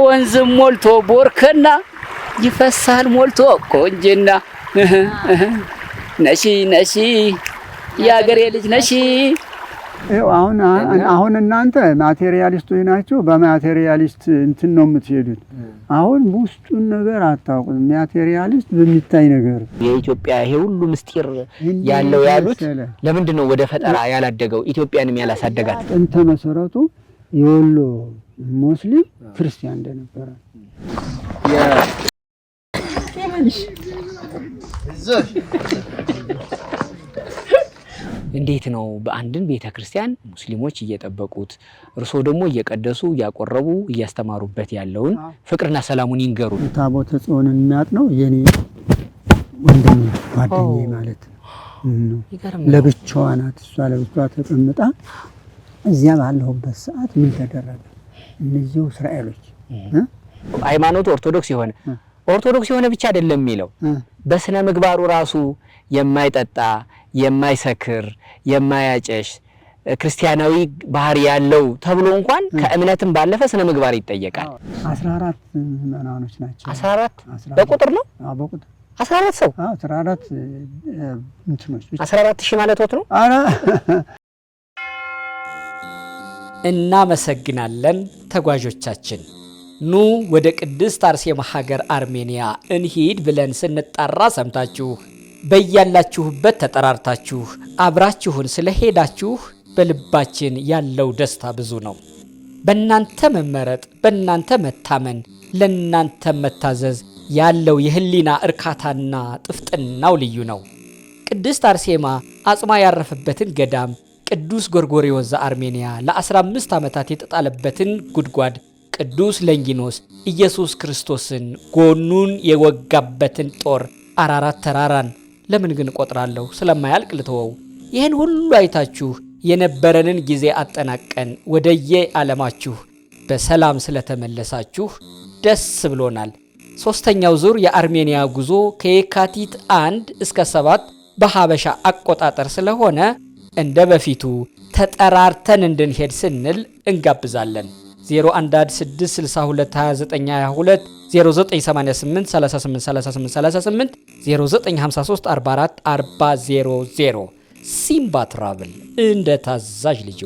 ወንዝም ሞልቶ ቦርከና ይፈሳል ሞልቶ ቆንጅና ነሺ ነሺ ያገሬ ልጅ ነሺ። አሁን እናንተ ማቴሪያሊስቶች ናችሁ። በማቴሪያሊስት እንትን ነው የምትሄዱት። አሁን ውስጡን ነገር አታውቁም። ማቴሪያሊስት በሚታይ ነገር የኢትዮጵያ ይሄ ሁሉ ምስጢር ያለው ያሉት ለምንድን ነው ወደ ፈጠራ ያላደገው ኢትዮጵያንም ያላሳደጋት? ጥንተ መሰረቱ የወሎ ሙስሊም ክርስቲያን እንደነበረ እንዴት ነው በአንድን ቤተክርስቲያን ሙስሊሞች እየጠበቁት እርሶ ደግሞ እየቀደሱ እያቆረቡ እያስተማሩበት ያለውን ፍቅርና ሰላሙን ይንገሩ። ታቦተ ጽዮንን የሚያጥነው የኔ ወንድም ጓደኛዬ ማለት ነው። ለብቻዋ ናት። እሷ ለብቻዋ ተቀምጣ እዚያ ባለሁበት ሰዓት ምን ተደረገ? እነዚህ እስራኤሎች ሃይማኖቱ ኦርቶዶክስ የሆነ ብቻ አይደለም የሚለው በስነ ምግባሩ ራሱ የማይጠጣ የማይሰክር የማያጨሽ ክርስቲያናዊ ባህሪ ያለው ተብሎ እንኳን ከእምነትም ባለፈ ስነ ምግባር ይጠየቃል። 14 ምዕመናኖች ናቸው። 14 በቁጥር ነው? አዎ በቁጥር 14 ሰው 14 እንትኖች 14000 ማለት ነው። አረ እናመሰግናለን ተጓዦቻችን። ኑ ወደ ቅድስት አርሴማ ሀገር አርሜኒያ እንሂድ ብለን ስንጣራ ሰምታችሁ በያላችሁበት ተጠራርታችሁ አብራችሁን ስለሄዳችሁ በልባችን ያለው ደስታ ብዙ ነው። በእናንተ መመረጥ፣ በእናንተ መታመን፣ ለእናንተ መታዘዝ ያለው የህሊና እርካታና ጥፍጥናው ልዩ ነው። ቅድስት አርሴማ አጽሟ ያረፈበትን ገዳም ቅዱስ ጎርጎርዮስ ዘአርሜኒያ ለ15 ዓመታት የተጣለበትን ጉድጓድ ቅዱስ ለንጊኖስ ኢየሱስ ክርስቶስን ጎኑን የወጋበትን ጦር አራራት ተራራን ለምን ግን ቆጥራለሁ ስለማያልቅ ልተወው። ይህን ሁሉ አይታችሁ የነበረንን ጊዜ አጠናቀን ወደየ ዓለማችሁ በሰላም ስለተመለሳችሁ ደስ ብሎናል። ሶስተኛው ዙር የአርሜኒያ ጉዞ ከየካቲት 1 እስከ 7 በሐበሻ አቆጣጠር ስለሆነ እንደ በፊቱ ተጠራርተን እንድንሄድ ስንል እንጋብዛለን። 0116622922 0988 383838 0953444000 ሲምባ ትራቭል እንደ ታዛዥ ልጆ።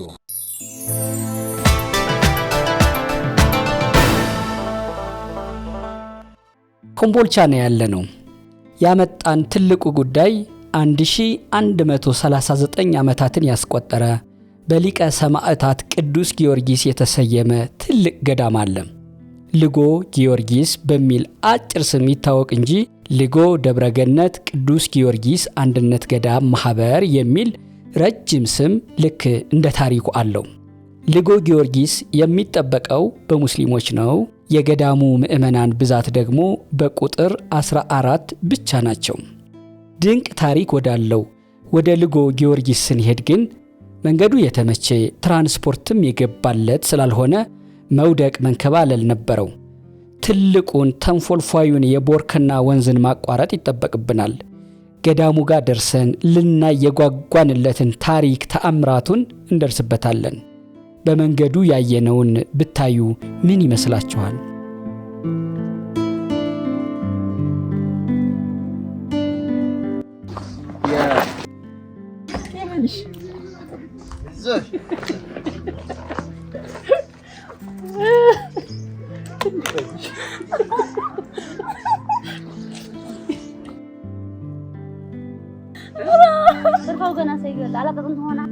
ኮምቦልቻ ነው ያለነው። ያመጣን ትልቁ ጉዳይ 1139 ዓመታትን ያስቆጠረ በሊቀ ሰማዕታት ቅዱስ ጊዮርጊስ የተሰየመ ትልቅ ገዳም አለ። ልጎ ጊዮርጊስ በሚል አጭር ስም ይታወቅ እንጂ ልጎ ደብረገነት ቅዱስ ጊዮርጊስ አንድነት ገዳም ማህበር የሚል ረጅም ስም ልክ እንደ ታሪኩ አለው። ልጎ ጊዮርጊስ የሚጠበቀው በሙስሊሞች ነው። የገዳሙ ምዕመናን ብዛት ደግሞ በቁጥር 14 ብቻ ናቸው። ድንቅ ታሪክ ወዳለው ወደ ልጎ ጊዮርጊስ ስንሄድ ግን መንገዱ የተመቸ ትራንስፖርትም የገባለት ስላልሆነ መውደቅ መንከባለል ነበረው። ትልቁን ተንፎልፏዩን የቦርከና ወንዝን ማቋረጥ ይጠበቅብናል። ገዳሙ ጋር ደርሰን ልናይ የጓጓንለትን ታሪክ ተአምራቱን እንደርስበታለን። በመንገዱ ያየነውን ብታዩ ምን ይመስላችኋል? Terfau gana saya ala kakun hona.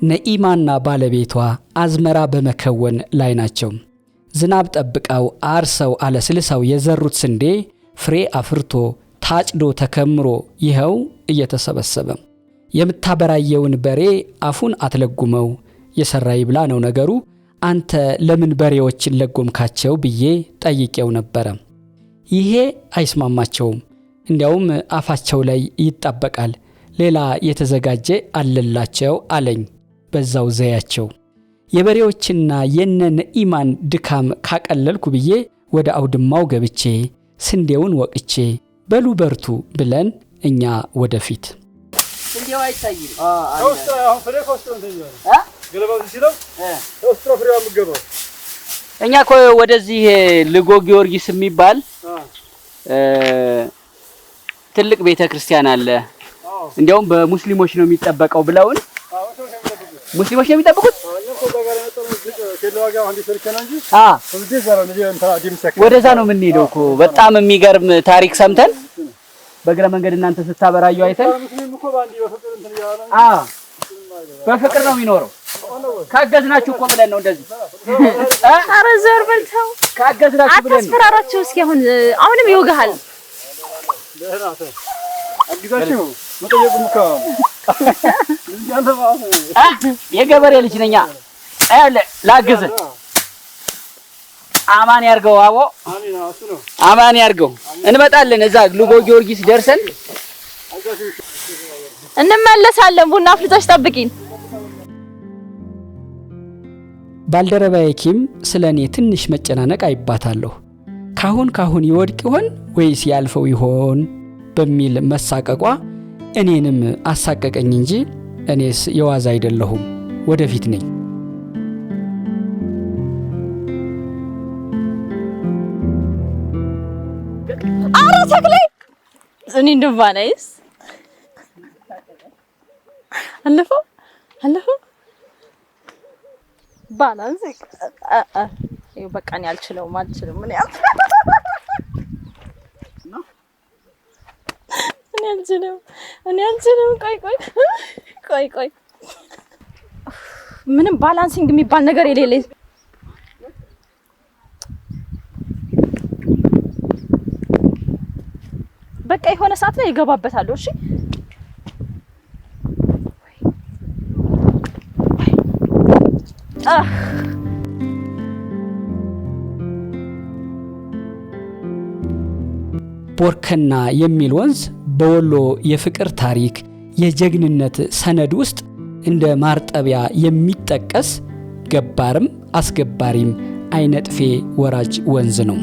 ነኢማና ባለቤቷ አዝመራ በመከወን ላይ ናቸው። ዝናብ ጠብቀው አርሰው አለስልሰው የዘሩት ስንዴ ፍሬ አፍርቶ ታጭዶ ተከምሮ ይኸው እየተሰበሰበ። የምታበራየውን በሬ አፉን አትለጉመው የሰራ ይብላ ነው ነገሩ። አንተ ለምን በሬዎችን ለጎምካቸው ብዬ ጠይቄው ነበረ። ይሄ አይስማማቸውም። እንዲያውም አፋቸው ላይ ይጣበቃል። ሌላ የተዘጋጀ አለላቸው አለኝ በዛው ዘያቸው። የበሬዎችና የነ ነኢማን ድካም ካቀለልኩ ብዬ ወደ አውድማው ገብቼ ስንዴውን ወቅቼ በሉ በርቱ ብለን እኛ ወደፊት ስንዴው አይታይም። አሁን ፍሬ ኮስቶ እንደዚህ ገለባው ሲለው ኮስቶ ፍሬው አምገባው እኛ እኮ ወደዚህ ልጎ ጊዮርጊስ የሚባል ትልቅ ቤተክርስቲያን አለ። እንዲያውም በሙስሊሞች ነው የሚጠበቀው ብለውን ሙስሊሞች ነው የሚጠብቁት። ወደዛ ነው የምንሄደው እኮ በጣም የሚገርም ታሪክ ሰምተን በእግረ መንገድ እናንተ ስታበራዩ አይተን በፍቅር ነው የሚኖረው። ካገዝናችሁ እኮ ብለን ነው እንደዚህ። ኧረ ዘር በልተው ካገዝናችሁ ብለን ነው። አታስፈራራቸው እስኪ አሁንም ይወጋሃል። አግዛችሁ መጠየቁም የገበሬ ልጅ ነኛ አይደለ ላግዝ አማን ያርገው አቦ አማን ያርገው። እንመጣለን እዛ ልጎ ጊዮርጊስ ደርሰን እንመለሳለን። ቡና አፍልተሽ ጠብቂን። ባልደረባዬ ኪም ስለኔ ትንሽ መጨናነቅ አይባታለሁ። ካሁን ይወድቅ ይሆን ወይስ ያልፈው ይሆን በሚል መሳቀቋ እኔንም አሳቀቀኝ እንጂ እኔስ የዋዛ አይደለሁም፣ ወደፊት ነኝ። አረ ተክሌ እኔ እንደባናይስ አለፈው ባላንስ ይኸው በቃ እኔ አልችልም ምን ያው እኔ አልችልም ቆይ ምንም ባላንሲንግ የሚባል ነገር የሌለኝ በቃ የሆነ ሰዓት ላይ ይገባበታል። እሺ ቦርከና የሚል ወንዝ በወሎ የፍቅር ታሪክ የጀግንነት ሰነድ ውስጥ እንደ ማርጠቢያ የሚጠቀስ ገባርም አስገባሪም አይነጥፌ ወራጅ ወንዝ ነው።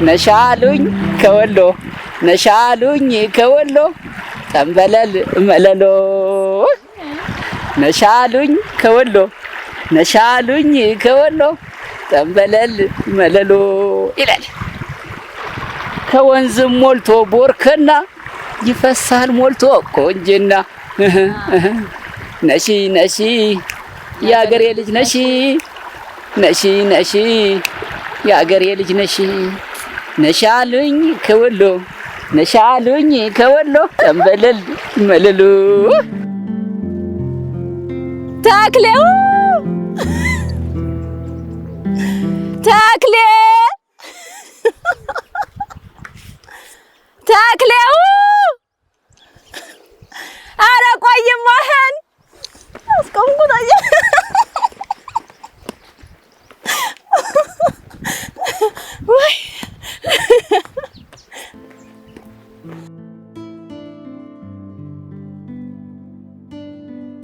ነሻሉኝ ከወሎ ጠንበለል መለሎ ነሻሉኝ ከወሎ ጠንበለል መለሎ ይላል። ከወንዝም ሞልቶ ቦርከና ይፈሳል ሞልቶ ቆንጅና ነሺ ያገሬ ልጅ ነሺ ያገሬ ልጅ ነሻሉኝ ከወሎ ጠንበለል መለሎ ተክሌው አረ ቆይማህን አስቆምኩት አየ ወይ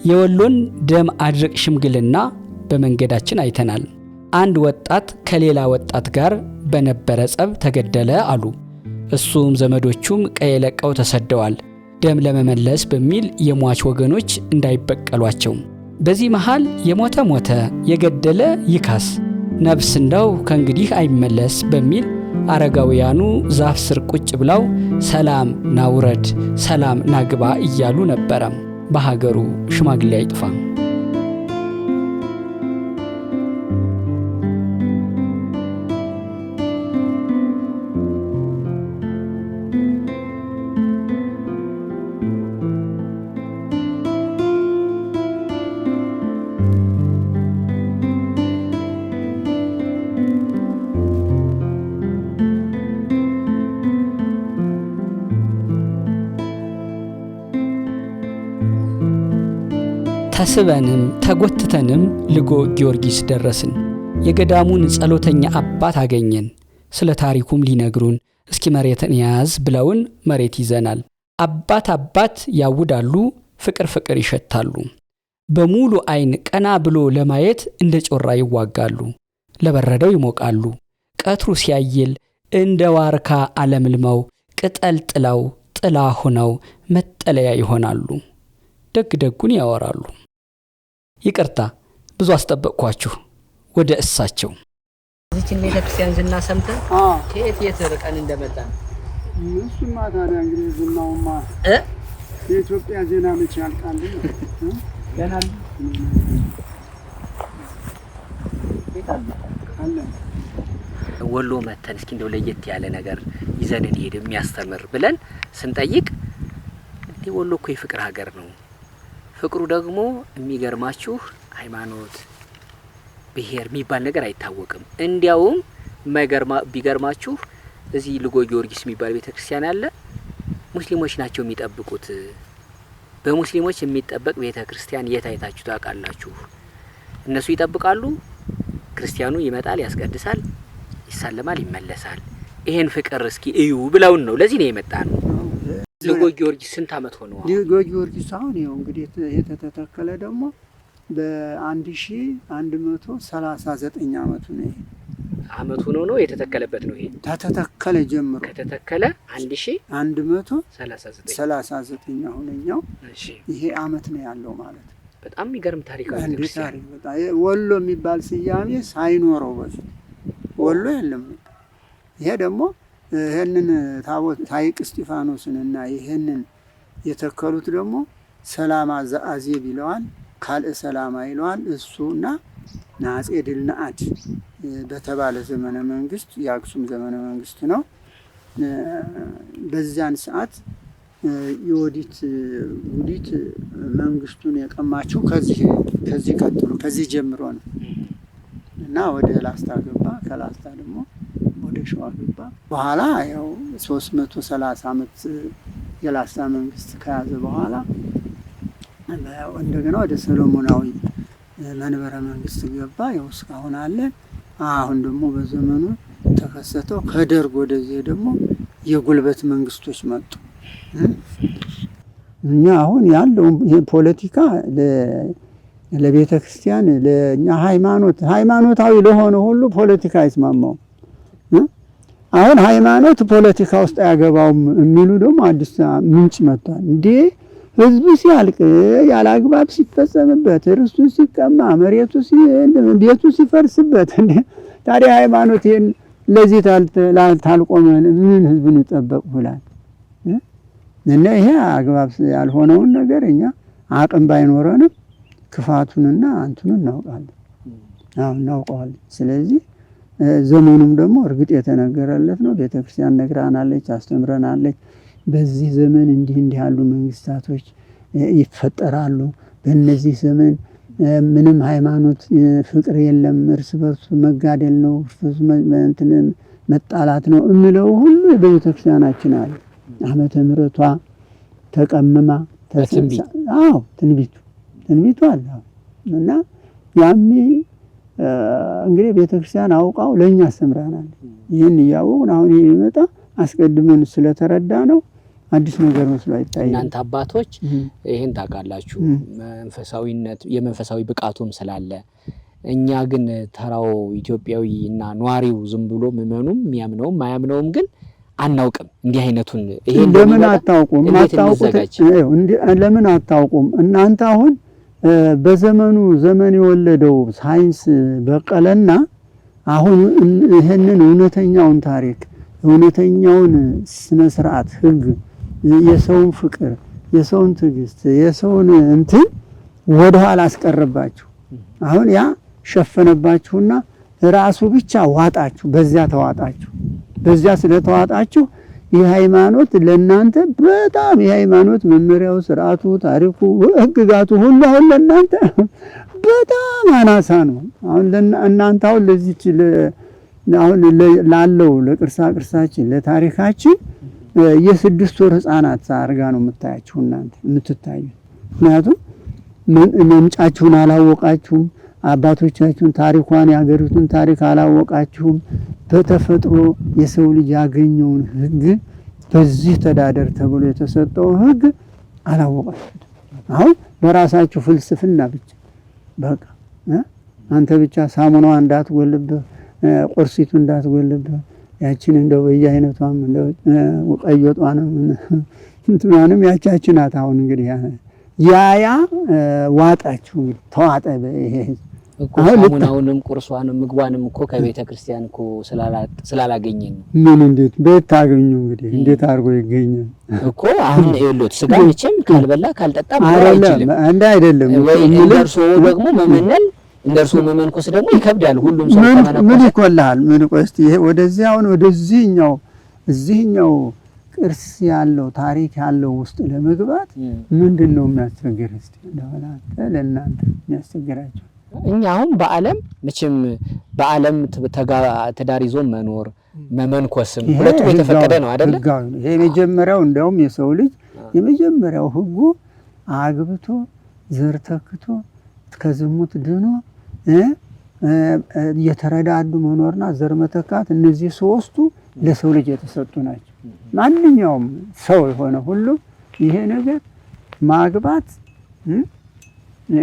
የወሎን ደም አድርቅ ሽምግልና በመንገዳችን አይተናል። አንድ ወጣት ከሌላ ወጣት ጋር በነበረ ጸብ ተገደለ አሉ። እሱም ዘመዶቹም ቀዬ ለቀው ተሰደዋል፣ ደም ለመመለስ በሚል የሟች ወገኖች እንዳይበቀሏቸው። በዚህ መሃል የሞተ ሞተ፣ የገደለ ይካስ፣ ነፍስ እንደው ከእንግዲህ አይመለስ በሚል አረጋውያኑ ዛፍ ስር ቁጭ ብለው ሰላም ናውረድ፣ ሰላም ናግባ እያሉ ነበረ። በሀገሩ ሽማግሌ አይጥፋ። ተስበንም ተጎትተንም ልጎ ጊዮርጊስ ደረስን። የገዳሙን ጸሎተኛ አባት አገኘን። ስለ ታሪኩም ሊነግሩን እስኪ መሬትን ያዝ ብለውን መሬት ይዘናል። አባት ያውዳሉ፣ ፍቅር ፍቅር ይሸታሉ። በሙሉ አይን ቀና ብሎ ለማየት እንደ ጮራ ይዋጋሉ። ለበረደው ይሞቃሉ። ቀትሩ ሲያይል እንደ ዋርካ አለምልመው ቅጠል ጥላው ጥላ ሆነው መጠለያ ይሆናሉ። ደግ ደጉን ያወራሉ። ይቅርታ ብዙ አስጠበቅኳችሁ። ወደ እሳቸው እዚህን ቤተክርስቲያን ዝና ሰምተን ከየት ርቀን እንደመጣን እሱማ ታዲያ እንግዲህ ዝናውማ የኢትዮጵያ ዜና መቼ ያልቃል? ገናል ወሎ መተን እስኪ እንደው ለየት ያለ ነገር ይዘን እንሄድ የሚያስተምር ብለን ስንጠይቅ እንዴ ወሎ እኮ የፍቅር ሀገር ነው። ፍቅሩ ደግሞ የሚገርማችሁ ሃይማኖት ብሔር የሚባል ነገር አይታወቅም። እንዲያውም ቢገርማችሁ እዚህ ልጎ ጊዮርጊስ የሚባል ቤተክርስቲያን አለ። ሙስሊሞች ናቸው የሚጠብቁት። በሙስሊሞች የሚጠበቅ ቤተክርስቲያን የት አይታችሁ ታውቃላችሁ? እነሱ ይጠብቃሉ፣ ክርስቲያኑ ይመጣል፣ ያስቀድሳል፣ ይሳለማል፣ ይመለሳል። ይሄን ፍቅር እስኪ እዩ ብለውን ነው። ለዚህ ነው የመጣነው። ልጎ ጊዮርጊስ ስንት አመት ሆነው? ልጎ ጊዮርጊስ አሁን ይኸው እንግዲህ የተተከለ ደግሞ በ1139 አመቱ ነው። አመቱ ነው የተተከለበት ነው። ይሄ ተተከለ ጀምሮ ከተተከለ 1139 አሁንኛው ይሄ አመት ነው ያለው ማለት ነው። በጣም የሚገርም ታሪክ ነው። ወሎ የሚባል ስያሜ ሳይኖረው በፊት ወሎ የለም። ይሄ ደግሞ ይሄንን ታቦት ታይቅ እስጢፋኖስንና ይሄንን የተከሉት ደግሞ ሰላማ ዘአዜብ ይለዋል፣ ካልእ ሰላማ ይለዋል። እሱና አፄ ድልነአድ በተባለ ዘመነ መንግስት የአክሱም ዘመነ መንግስት ነው። በዚያን ሰዓት የወዲት ጉዲት መንግስቱን የቀማችው ከዚህ ቀጥሎ ከዚህ ጀምሮ ነው እና ወደ ላስታ ገባ። ከላስታ ደግሞ ወደ ሸዋ ገባ። በኋላ ያው 330 አመት የላስታ መንግስት ከያዘ በኋላ እንደገና ወደ ሰሎሞናዊ መንበረ መንግስት ገባ። ያው እስካሁን አለ። አሁን ደግሞ በዘመኑ ተከሰተው ከደርግ ወደዚህ ደግሞ የጉልበት መንግስቶች መጡ። እኛ አሁን ያለው ይሄ ፖለቲካ ለቤተ ክርስቲያን ለኛ ሃይማኖታዊ ለሆነ ሁሉ ፖለቲካ አይስማማው። አሁን ሃይማኖት ፖለቲካ ውስጥ አያገባውም የሚሉ ደግሞ አዲስ ምንጭ መጥቷል። እንዴ ህዝቡ ሲያልቅ ያላግባብ ሲፈጸምበት ርስቱ ሲቀማ መሬቱ ቤቱ ሲፈርስበት እንዴ ታዲያ ሃይማኖት ይሄን ለዚህ ታልቆመ ምን ህዝብን ይጠበቅ ብላል? እና ይሄ አግባብ ያልሆነውን ነገር እኛ አቅም ባይኖረንም ክፋቱንና አንቱን እናውቃለን። ስለዚህ ዘመኑም ደግሞ እርግጥ የተነገረለት ነው። ቤተክርስቲያን ነግራናለች፣ አስተምረናለች። በዚህ ዘመን እንዲህ ያሉ መንግስታቶች ይፈጠራሉ። በእነዚህ ዘመን ምንም ሃይማኖት ፍቅር የለም፣ እርስ በርሱ መጋደል ነው፣ መጣላት ነው የሚለው ሁሉ በቤተክርስቲያናችን አለ። ዓመተ ምሕረቷ ተቀምማ ትንቢቱ አለ እና ያሚ እንግዲህ ቤተክርስቲያን አውቃው ለኛ አስተምራናል። ይሄን እያወቅን አሁን ይሄ ይመጣ አስቀድመን ስለተረዳ ነው አዲስ ነገር መስሎ አይታየም። እናንተ አባቶች ይሄን ታውቃላችሁ፣ መንፈሳዊነት የመንፈሳዊ ብቃቱም ስላለ እኛ ግን ተራው ኢትዮጵያዊ እና ኗሪው ዝም ብሎ ምመኑም የሚያምነውም ማያምነውም ግን አናውቅም። እንዲህ አይነቱን ይሄን ለምን አታውቁም? ለምን አታውቁም? እናንተ አሁን በዘመኑ ዘመን የወለደው ሳይንስ በቀለና አሁን ይሄንን እውነተኛውን ታሪክ እውነተኛውን ስነ ስርዓት ህግ የሰውን ፍቅር የሰውን ትዕግስት የሰውን እንትን ወደ ኋላ አስቀረባችሁ። አሁን ያ ሸፈነባችሁና ራሱ ብቻ ዋጣችሁ። በዚያ ተዋጣችሁ። በዚያ ስለተዋጣችሁ የሃይማኖት ለእናንተ በጣም የሃይማኖት መመሪያው ስርዓቱ ታሪኩ ህግጋቱ ሁሉ አሁን ለእናንተ በጣም አናሳ ነው። አሁን እናንተ አሁን ለዚህ አሁን ላለው ለቅርሳ ቅርሳችን ለታሪካችን የ6 ወር ህፃናት አርጋ ነው የምታያችሁ እናንተ የምትታዩ። ምክንያቱም መምጫችሁን አላወቃችሁም። አባቶቻችሁን ታሪኳን ያገሩትን ታሪክ አላወቃችሁም። በተፈጥሮ የሰው ልጅ ያገኘውን ህግ በዚህ ተዳደር ተብሎ የተሰጠው ህግ አላወቃችሁም። አሁን በራሳችሁ ፍልስፍና ብቻ በቃ አንተ ብቻ ሳሙናዋ እንዳትጎልብህ፣ ቁርሲቱ እንዳትጎልብህ፣ ያችን እንደው በየአይነቷም እንደው ቀይ ወጧንም እንትናንም ያቻችን ናት። አሁን እንግዲህ ያ ዋጣችሁ እንግዲህ ተዋጠ። ይሄ እኮ ሳሙናውንም ቁርሷንም ምግቧንም እኮ ከቤተ ክርስቲያን እኮ ስላላገኘን ነው። ምን እንዴት ቤት ታገኙ? እንግዲህ እንዴት አድርጎ ይገኛል እኮ አሁን ይኸውልህ፣ ስጋ መቼም ካልበላ ካልጠጣ አይደለም እንደ አይደለም ወይ እንደርሶ ደግሞ መመነን እንደርሶ መመንኮስ ደግሞ ይከብዳል። ሁሉም ሰው ምን ይቆላል? ምን ቆስቲ ይሄ ወደዚህ አሁን እዚህኛው ቅርስ ያለው ታሪክ ያለው ውስጥ ለመግባት ምንድነው የሚያስቸግር? እስቲ ለእናንተ የሚያስቸግራችሁ እኛ አሁን በዓለም መቼም በዓለም ትዳር ይዞ መኖር መመንኮስም ሁለቱም የተፈቀደ ነው አይደል? ይሄ የመጀመሪያው እንደውም የሰው ልጅ የመጀመሪያው ህጉ አግብቶ ዘር ተክቶ ከዝሙት ድኖ የተረዳዱ መኖርና ዘር መተካት፣ እነዚህ ሶስቱ ለሰው ልጅ የተሰጡ ናቸው። ማንኛውም ሰው የሆነ ሁሉ ይሄ ነገር ማግባት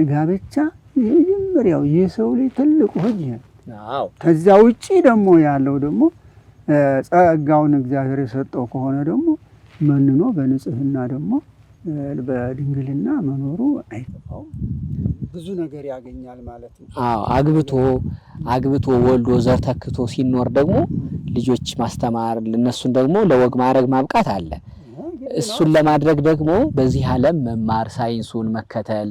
ጋብቻ የመጀመሪያው የሰው ልጅ ትልቁ ህግ ነው። ከዛ ውጪ ደግሞ ያለው ደግሞ ጸጋውን እግዚአብሔር የሰጠው ከሆነ ደግሞ መንኖ በንጽህና ደግሞ በድንግልና መኖሩ አይጠፋውም። ብዙ ነገር ያገኛል ማለት ነው። አግብቶ ወልዶ ዘር ተክቶ ሲኖር ደግሞ ልጆች ማስተማር ለነሱን ደግሞ ለወግ ማዕረግ ማብቃት አለ። እሱን ለማድረግ ደግሞ በዚህ ዓለም መማር፣ ሳይንሱን መከተል፣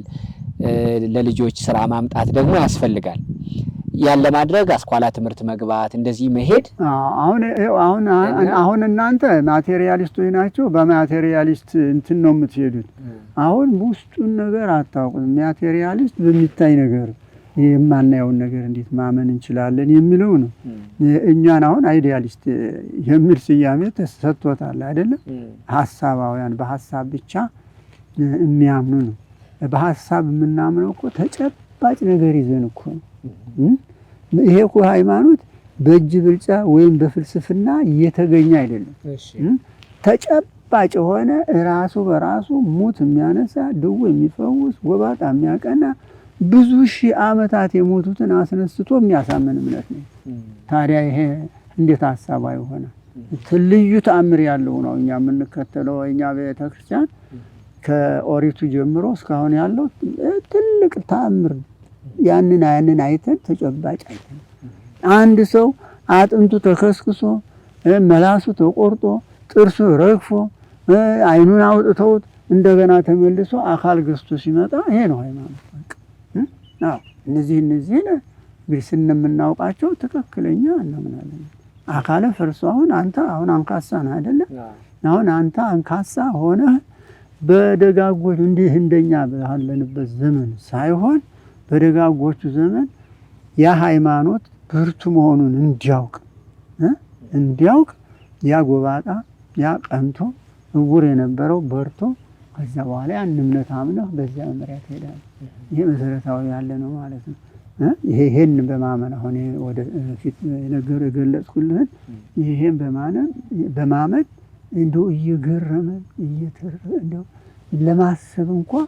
ለልጆች ስራ ማምጣት ደግሞ ያስፈልጋል። ያን ለማድረግ አስኳላ ትምህርት መግባት እንደዚህ መሄድ አሁን እናንተ ማቴሪያሊስቶች ናቸው። በማቴሪያሊስት እንትን ነው የምትሄዱት። አሁን ውስጡን ነገር አታውቁም። ማቴሪያሊስት በሚታይ ነገር የማናየውን ነገር እንዴት ማመን እንችላለን የሚለው ነው። እኛን አሁን አይዲያሊስት የሚል ስያሜ ተሰጥቶታል አይደለም? ሐሳባውያን በሐሳብ ብቻ የሚያምኑ ነው። በሐሳብ የምናምነው እኮ ተጨባጭ ነገር ይዘን እኮ ነው። ይሄ እኮ ሃይማኖት በእጅ ብልጫ ወይም በፍልስፍና እየተገኘ አይደለም። ተጨባጭ የሆነ ራሱ በራሱ ሙት የሚያነሳ ድው የሚፈውስ ጎባጣ የሚያቀና ብዙ ሺህ ዓመታት የሞቱትን አስነስቶ የሚያሳምን እምነት ነው። ታዲያ ይሄ እንዴት ሐሳባዊ ሆነ? ልዩ ተአምር ያለው ነው እኛ የምንከተለው። እኛ ቤተክርስቲያን ከኦሪቱ ጀምሮ እስካሁን ያለው ትልቅ ተአምር ነው። ያንን አይተን ተጨባጭ አይተን አንድ ሰው አጥንቱ ተከስክሶ መላሱ ተቆርጦ ጥርሱ ረግፎ አይኑን አውጥተውት እንደገና ተመልሶ አካል ገዝቶ ሲመጣ ይሄ ነው ሃይማኖት። እነዚህን እንግዲህ ስንምናውቃቸው ትክክለኛ እናምናለን። አካለ ፈርሶ አሁን አንካሳ ነህ አይደለም? አሁን አንተ አንካሳ ሆነህ በደጋጎች እንዲህ እንደኛ ባለንበት ዘመን ሳይሆን በደጋጎቹ ዘመን ያ ሃይማኖት ብርቱ መሆኑን እንዲያውቅ ያ ጎባጣ ያ ቀንቶ እውር የነበረው በርቶ ከዛ በኋላ ያን እምነት አምነህ በዚያ መመሪያ ትሄዳለህ። ይሄ መሰረታዊ ያለ ነው ማለት ነው። ይሄን በማመን አሁን ወደ ፊት ነገር የገለጽኩልህን ይሄን በማመን እንደው እየገረመን እንደው ለማሰብ እንኳን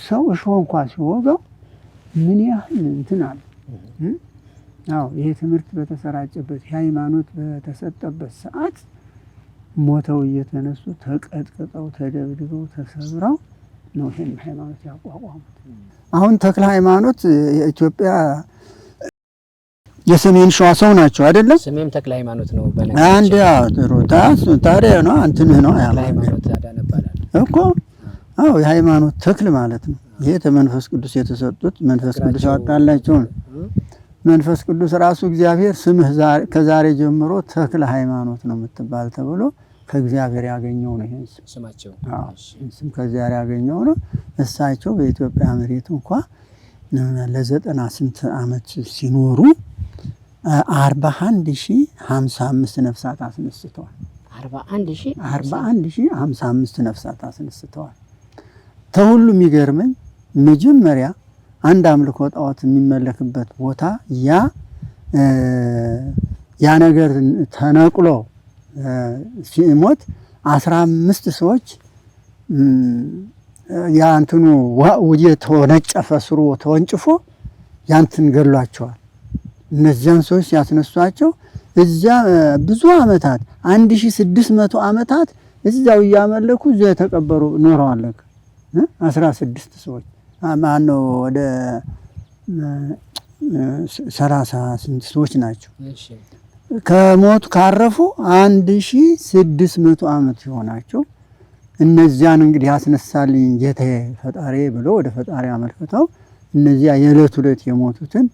ሰው እሾህ እንኳን ሲወጋው ምን ያህል እንትን አለ። ይሄ ትምህርት በተሰራጨበት ሃይማኖት በተሰጠበት ሰዓት ሞተው እየተነሱ ተቀጥቅጠው ተደብድበው ተሰብረው ነው ይሄን ሃይማኖት ያቋቋሙት። አሁን ተክለ ሃይማኖት የኢትዮጵያ የሰሜን ሸዋ ሰው ናቸው አይደለም? ስሜም ተክለ ሃይማኖት ነው። አንድ ታዲያ ነው አንተነህ ነው ሃይማኖት አዳነባላል እኮ የሃይማኖት ተክል ማለት ነው። ይሄ ከመንፈስ ቅዱስ የተሰጡት መንፈስ ቅዱስ ያወጣላቸው ነው። መንፈስ ቅዱስ ራሱ እግዚአብሔር ስምህ ከዛሬ ጀምሮ ተክለ ሃይማኖት ነው የምትባል ተብሎ ከእግዚአብሔር ያገኘው ነው። ይሄን ስማቸው ስም ከእግዚአብሔር ያገኘው ነው። እሳቸው በኢትዮጵያ መሬት እንኳን ለ90 ስንት ዓመት ሲኖሩ 41055 ነፍሳት አስነስተዋል። 41055 ነፍሳት አስነስተዋል። ተሁሉ የሚገርመኝ መጀመሪያ አንድ አምልኮ ጣዖት የሚመለክበት ቦታ ያ ነገር ተነቅሎ ሲሞት 15 ሰዎች ያ እንትኑ ወየ ተወነጨፈ ስሩ ተወንጭፎ ያንተን ገሏቸዋል። እነዚያን ሰዎች ሲያስነሷቸው እዛ ብዙ አመታት 1600 አመታት እዛው ያመለኩ እዛው ተቀበሩ ኖረዋል። 16 ሰዎች ማነው ወደ 38 ሰዎች ናቸው። ከሞት ካረፉ 1600 አመት ይሆናቸው። እነዚያን እንግዲህ ያስነሳልኝ ጌታዬ ፈጣሪ ብሎ ወደ ፈጣሪ አመልክተው እነዚያ የዕለት ዕለት የሞቱትን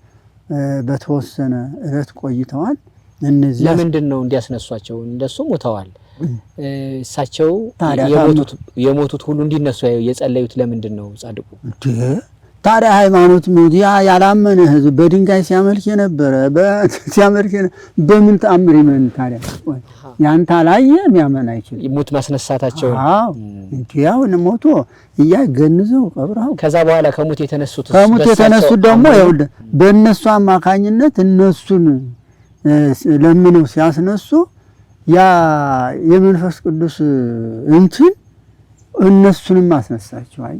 በተወሰነ ዕለት ቆይተዋል። እነዚያ ለምንድን ነው እንዲያስነሷቸው? እንደሱ ሞተዋል። እሳቸው የሞቱት ሁሉ እንዲነሱ የጸለዩት ለምንድን ነው ጻድቁ? ታዲያ ሃይማኖት ነው ያላመነ ህዝብ በድንጋይ ሲያመልክ የነበረ በምን ተአምር ይመን? ታዲያ ያንተ ላይ የሚያመን አይችልም። ሙት ማስነሳታቸው እንዲያው ሞቶ ገንዘው ቀብረው ከዛ በኋላ ከሙት የተነሱት ደግሞ ይኸውልህ በእነሱ አማካኝነት እነሱን ለምነው ሲያስነሱ ያ የመንፈስ ቅዱስ እንትን እነሱንም አስነሳቸው። አይ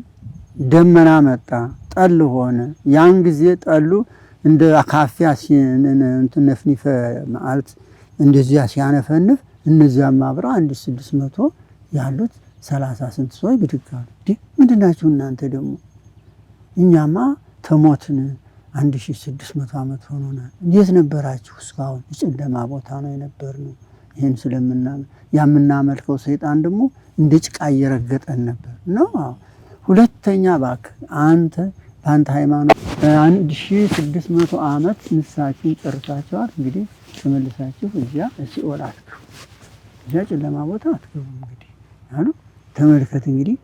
ደመና መጣ፣ ጠል ሆነ። ያን ጊዜ ጠሉ እንደ አካፊያ እንትን ነፍኒፈ ማለት እንደዚያ ሲያነፈንፍ እነዚያም አብረው 1600 ያሉት 30 ስንት ሰዎች ብድግ አሉ። ምንድናችሁ እናንተ ደግሞ? እኛማ ተሞትን 1600 አመት ሆኖናል። እንዴት ነበራችሁ? እስካሁን ጨለማ ቦታ ነው የነበርነው። ይሄን የምናመልከው ሰይጣን ደግሞ እንደ ጭቃ እየረገጠን ነበር ነው። ሁለተኛ እባክህ አንተ በአንተ ሃይማኖት 1600 አመት ንስሐችሁን ጨርሳችኋል። እንግዲህ ተመልሳችሁ እዚያ ሲኦል አትገቡ፣ እዚያ ጨለማ ቦታ አትገቡ። እንግዲህ አሉ ተመልከት። እንግዲህ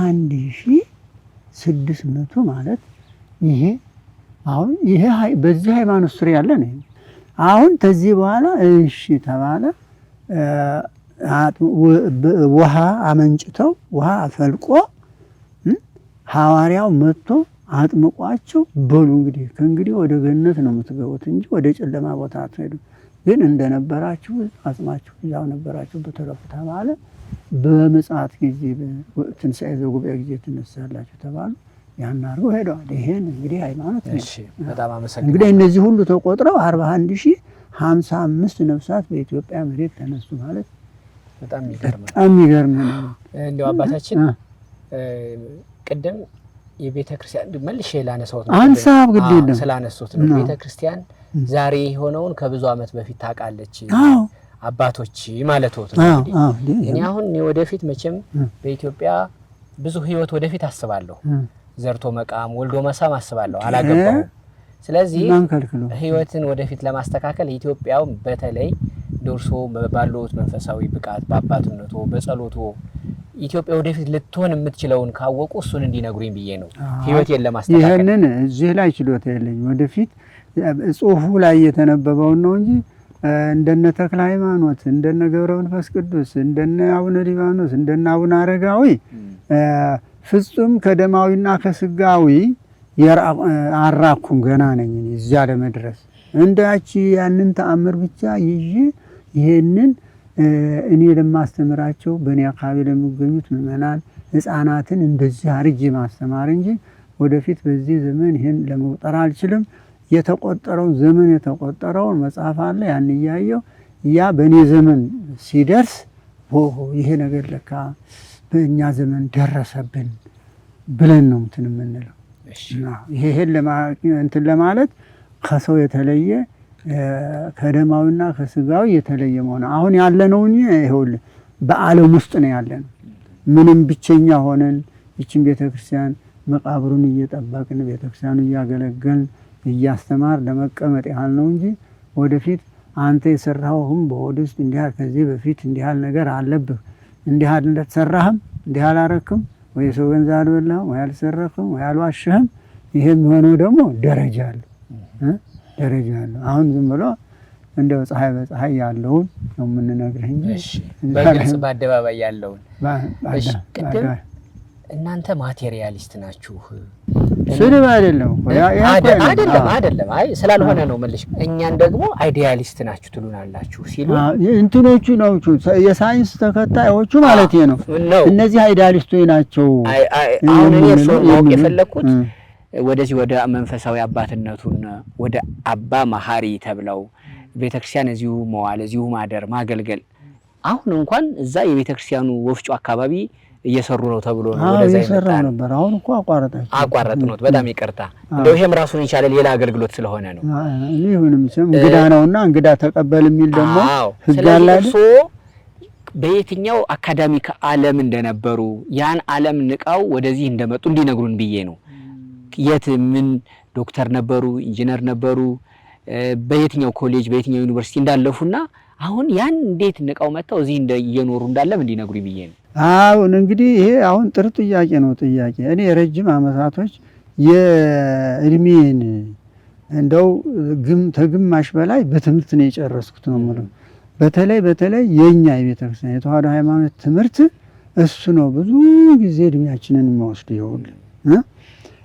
1600 ማለት ይሄ አሁን ይሄ በዚህ ሃይማኖት ስር ያለ ነው። አሁን ከዚህ በኋላ እሺ ተባለ። ውሃ አመንጭተው ውሃ አፈልቆ ሐዋርያው መጥቶ አጥምቋቸው በሉ እንግዲህ ከእንግዲህ ወደ ገነት ነው የምትገቡት እንጂ ወደ ጨለማ ቦታ አትሄዱ። ግን እንደነበራችሁ አጽማችሁ ያው ነበራችሁ በተረፈ ተባለ። በምጽአት ጊዜ በትንሣኤ ዘጉባኤ ጊዜ ትነሳላችሁ ተባሉ። ያን አድርገው ሄደዋል። ይሄን እንግዲህ ሃይማኖት ነው። እሺ በጣም አመሰግናለሁ። እንግዲህ እነዚህ ሁሉ ተቆጥረው 41055 ነፍሳት በኢትዮጵያ መሬት ተነሱ ማለት በጣም ይገርማል። በጣም ይገርም ነው። እንደው አባታችን ቅድም የቤተ ክርስቲያን መልሼ ላነሳው ነው አንሳብ ግድ የለም ስላነሱት ነው። ቤተ ክርስቲያን ዛሬ የሆነውን ከብዙ አመት በፊት ታውቃለች። አባቶች ማለት ነው። እኔ አሁን ወደፊት መቼም በኢትዮጵያ ብዙ ህይወት ወደፊት አስባለሁ። ዘርቶ መቃም ወልዶ መሳም አስባለሁ። አላገባሁም። ስለዚህ ህይወትን ወደፊት ለማስተካከል ኢትዮጵያው በተለይ ደርሶ ባለውት መንፈሳዊ ብቃት በአባትነቱ በጸሎቱ ኢትዮጵያ ወደፊት ልትሆን የምትችለውን ካወቁ እሱን እንዲነግሩኝ ብዬ ነው ህይወቴን ለማስተካከል። ይሄንን እዚህ ላይ ችሎታ የለኝ። ወደፊት ጽሁፉ ላይ የተነበበው ነው እንጂ እንደነ ተክለ ሃይማኖት እንደነ ገብረ መንፈስ ቅዱስ እንደነ አቡነ ሊባኖስ እንደነ አቡነ አረጋዊ ፍጹም ከደማዊና ከስጋዊ አራኩም ገና ነኝ እዚያ ለመድረስ። እንዳቺ ያንን ተአምር ብቻ ይዤ ይሄንን እኔ ለማስተምራቸው በእኔ አካባቢ ለሚገኙት ምዕመናን ህፃናትን እንደዚህ አርጌ ማስተማር እንጂ ወደፊት በዚህ ዘመን ይሄን ለመቁጠር አልችልም። የተቆጠረውን ዘመን የተቆጠረውን መጽሐፍ አለ። ያን እያየው ያ በእኔ ዘመን ሲደርስ ይሄ ነገር ለካ በእኛ ዘመን ደረሰብን ብለን ነው እንትን የምንለው። ይሄን እንትን ለማለት ከሰው የተለየ ከደማዊና ከስጋዊ የተለየ መሆን አሁን ያለነው ይኸውልህ በዓለም ውስጥ ነው ያለነው። ምንም ብቸኛ ሆነን ይችን ቤተክርስቲያን መቃብሩን እየጠበቅን ቤተክርስቲያኑን እያገለገልን እያስተማር ለመቀመጥ ያህል ነው እንጂ ወደፊት አንተ የሰራኸውም በሆድ ውስጥ እንዲህ ከዚህ በፊት እንዲህ ያህል ነገር አለብህ እንዲህ ያህል እንደተሰራህም እንዲህ ያህል አረክም ወይ ሰው ገንዘብ አልበላህም ወይ አልሰረክም ወይ አልዋሸህም። ይሄ የሚሆነው ደግሞ ደረጃ አለ ደረጃ አለ። አሁን ዝም ብሎ እንደው ፀሐይ በፀሐይ ያለውን ነው የምንነግርህ እንጂ በግልጽ በአደባባይ ያለውን። እሺ ቅድም እናንተ ማቴሪያሊስት ናችሁ ስድብ አይደለም አይደለም። አይ ስላልሆነ ነው መልሽ። እኛን ደግሞ አይዲያሊስት ናችሁ ትሉናላችሁ ሲሉ እንትኖቹ ነው የሳይንስ ተከታዮቹ ማለት ነው። እነዚህ አይዲያሊስቶች ናቸው። አሁን እኔ እርሶ ማወቅ የፈለኩት ወደዚህ ወደ መንፈሳዊ አባትነቱን ወደ አባ መሐሪ ተብለው ቤተክርስቲያን እዚሁ መዋል እዚሁ ማደር ማገልገል አሁን እንኳን እዛ የቤተክርስቲያኑ ወፍጮ አካባቢ እየሰሩ ነው ተብሎ ነው ወደዛ ይሰራ ነበር። አሁን እንኳን አቋረጥነውት በጣም ይቅርታ። እንደው ይሄም ራሱን የቻለ ሌላ አገልግሎት ስለሆነ ነው። ይሁንም እንግዳ ነውና እንግዳ ተቀበል የሚል ደግሞ ህግ አለ። በየትኛው አካዳሚክ ዓለም እንደነበሩ ያን ዓለም ንቃው ወደዚህ እንደመጡ እንዲነግሩን ብዬ ነው። የት ምን ዶክተር ነበሩ፣ ኢንጂነር ነበሩ፣ በየትኛው ኮሌጅ በየትኛው ዩኒቨርሲቲ እንዳለፉና አሁን ያን እንዴት ንቃው መጣው እዚህ እየኖሩ እንዳለም እንዲነግሩኝ ብዬ ነው። አሁን እንግዲህ ይሄ አሁን ጥሩ ጥያቄ ነው። እኔ ረጅም ዓመታቶች የእድሜን እንደው ተግማሽ በላይ በትምህርት ነው የጨረስኩት ነው ማለት። በተለይ የኛ የቤተክርስቲያን የተዋህዶ ሃይማኖት ትምህርት እሱ ነው ብዙ ጊዜ እድሜያችንን የሚወስድ ይሁን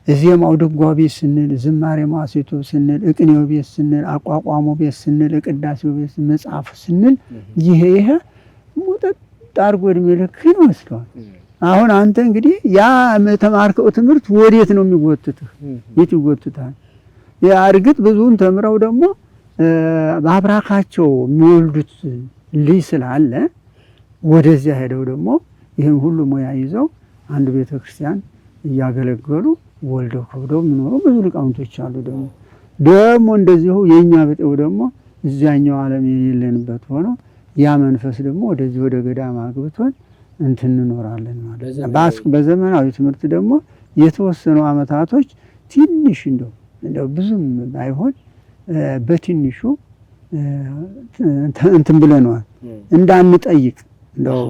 እዚህ ማውደጓ ቤት ስንል ዝማሬ ማሴቶ ስንል እቅኔው ቤት ስንል አቋቋሙ ቤት ስንል ቅዳሴው ቤት መጽሐፍ ስንል ይሄ ሙጠጥ አርጎ እድሜ ልክ ይወስደዋል። አሁን አንተ እንግዲህ ያ ተማርከው ትምህርት ወዴት ነው የሚጎትትህ? የት ይጎትታል? ያ እርግጥ ብዙውን ተምረው ደግሞ በአብራካቸው የሚወልዱት ልጅ ስላለ ወደዚያ ሄደው ደግሞ ይህን ሁሉ ሙያ ይዘው አንድ ቤተክርስቲያን እያገለገሉ ወልደው ከብደው የሚኖሩ ብዙ ሊቃውንቶች አሉ። ደግሞ እንደዚሁ የኛ በጤው ደግሞ እዚያኛው ዓለም የሌለንበት ሆኖ ያ መንፈስ ደግሞ ወደዚህ ወደ ገዳም አግብቶን እንኖራለን ማለት ነው። በዘመናዊ ትምህርት ደግሞ የተወሰኑ ዓመታቶች ትንሽ እንደው ብዙም ባይሆን በትንሹ ብለናል እንዳንጠይቅ እንደው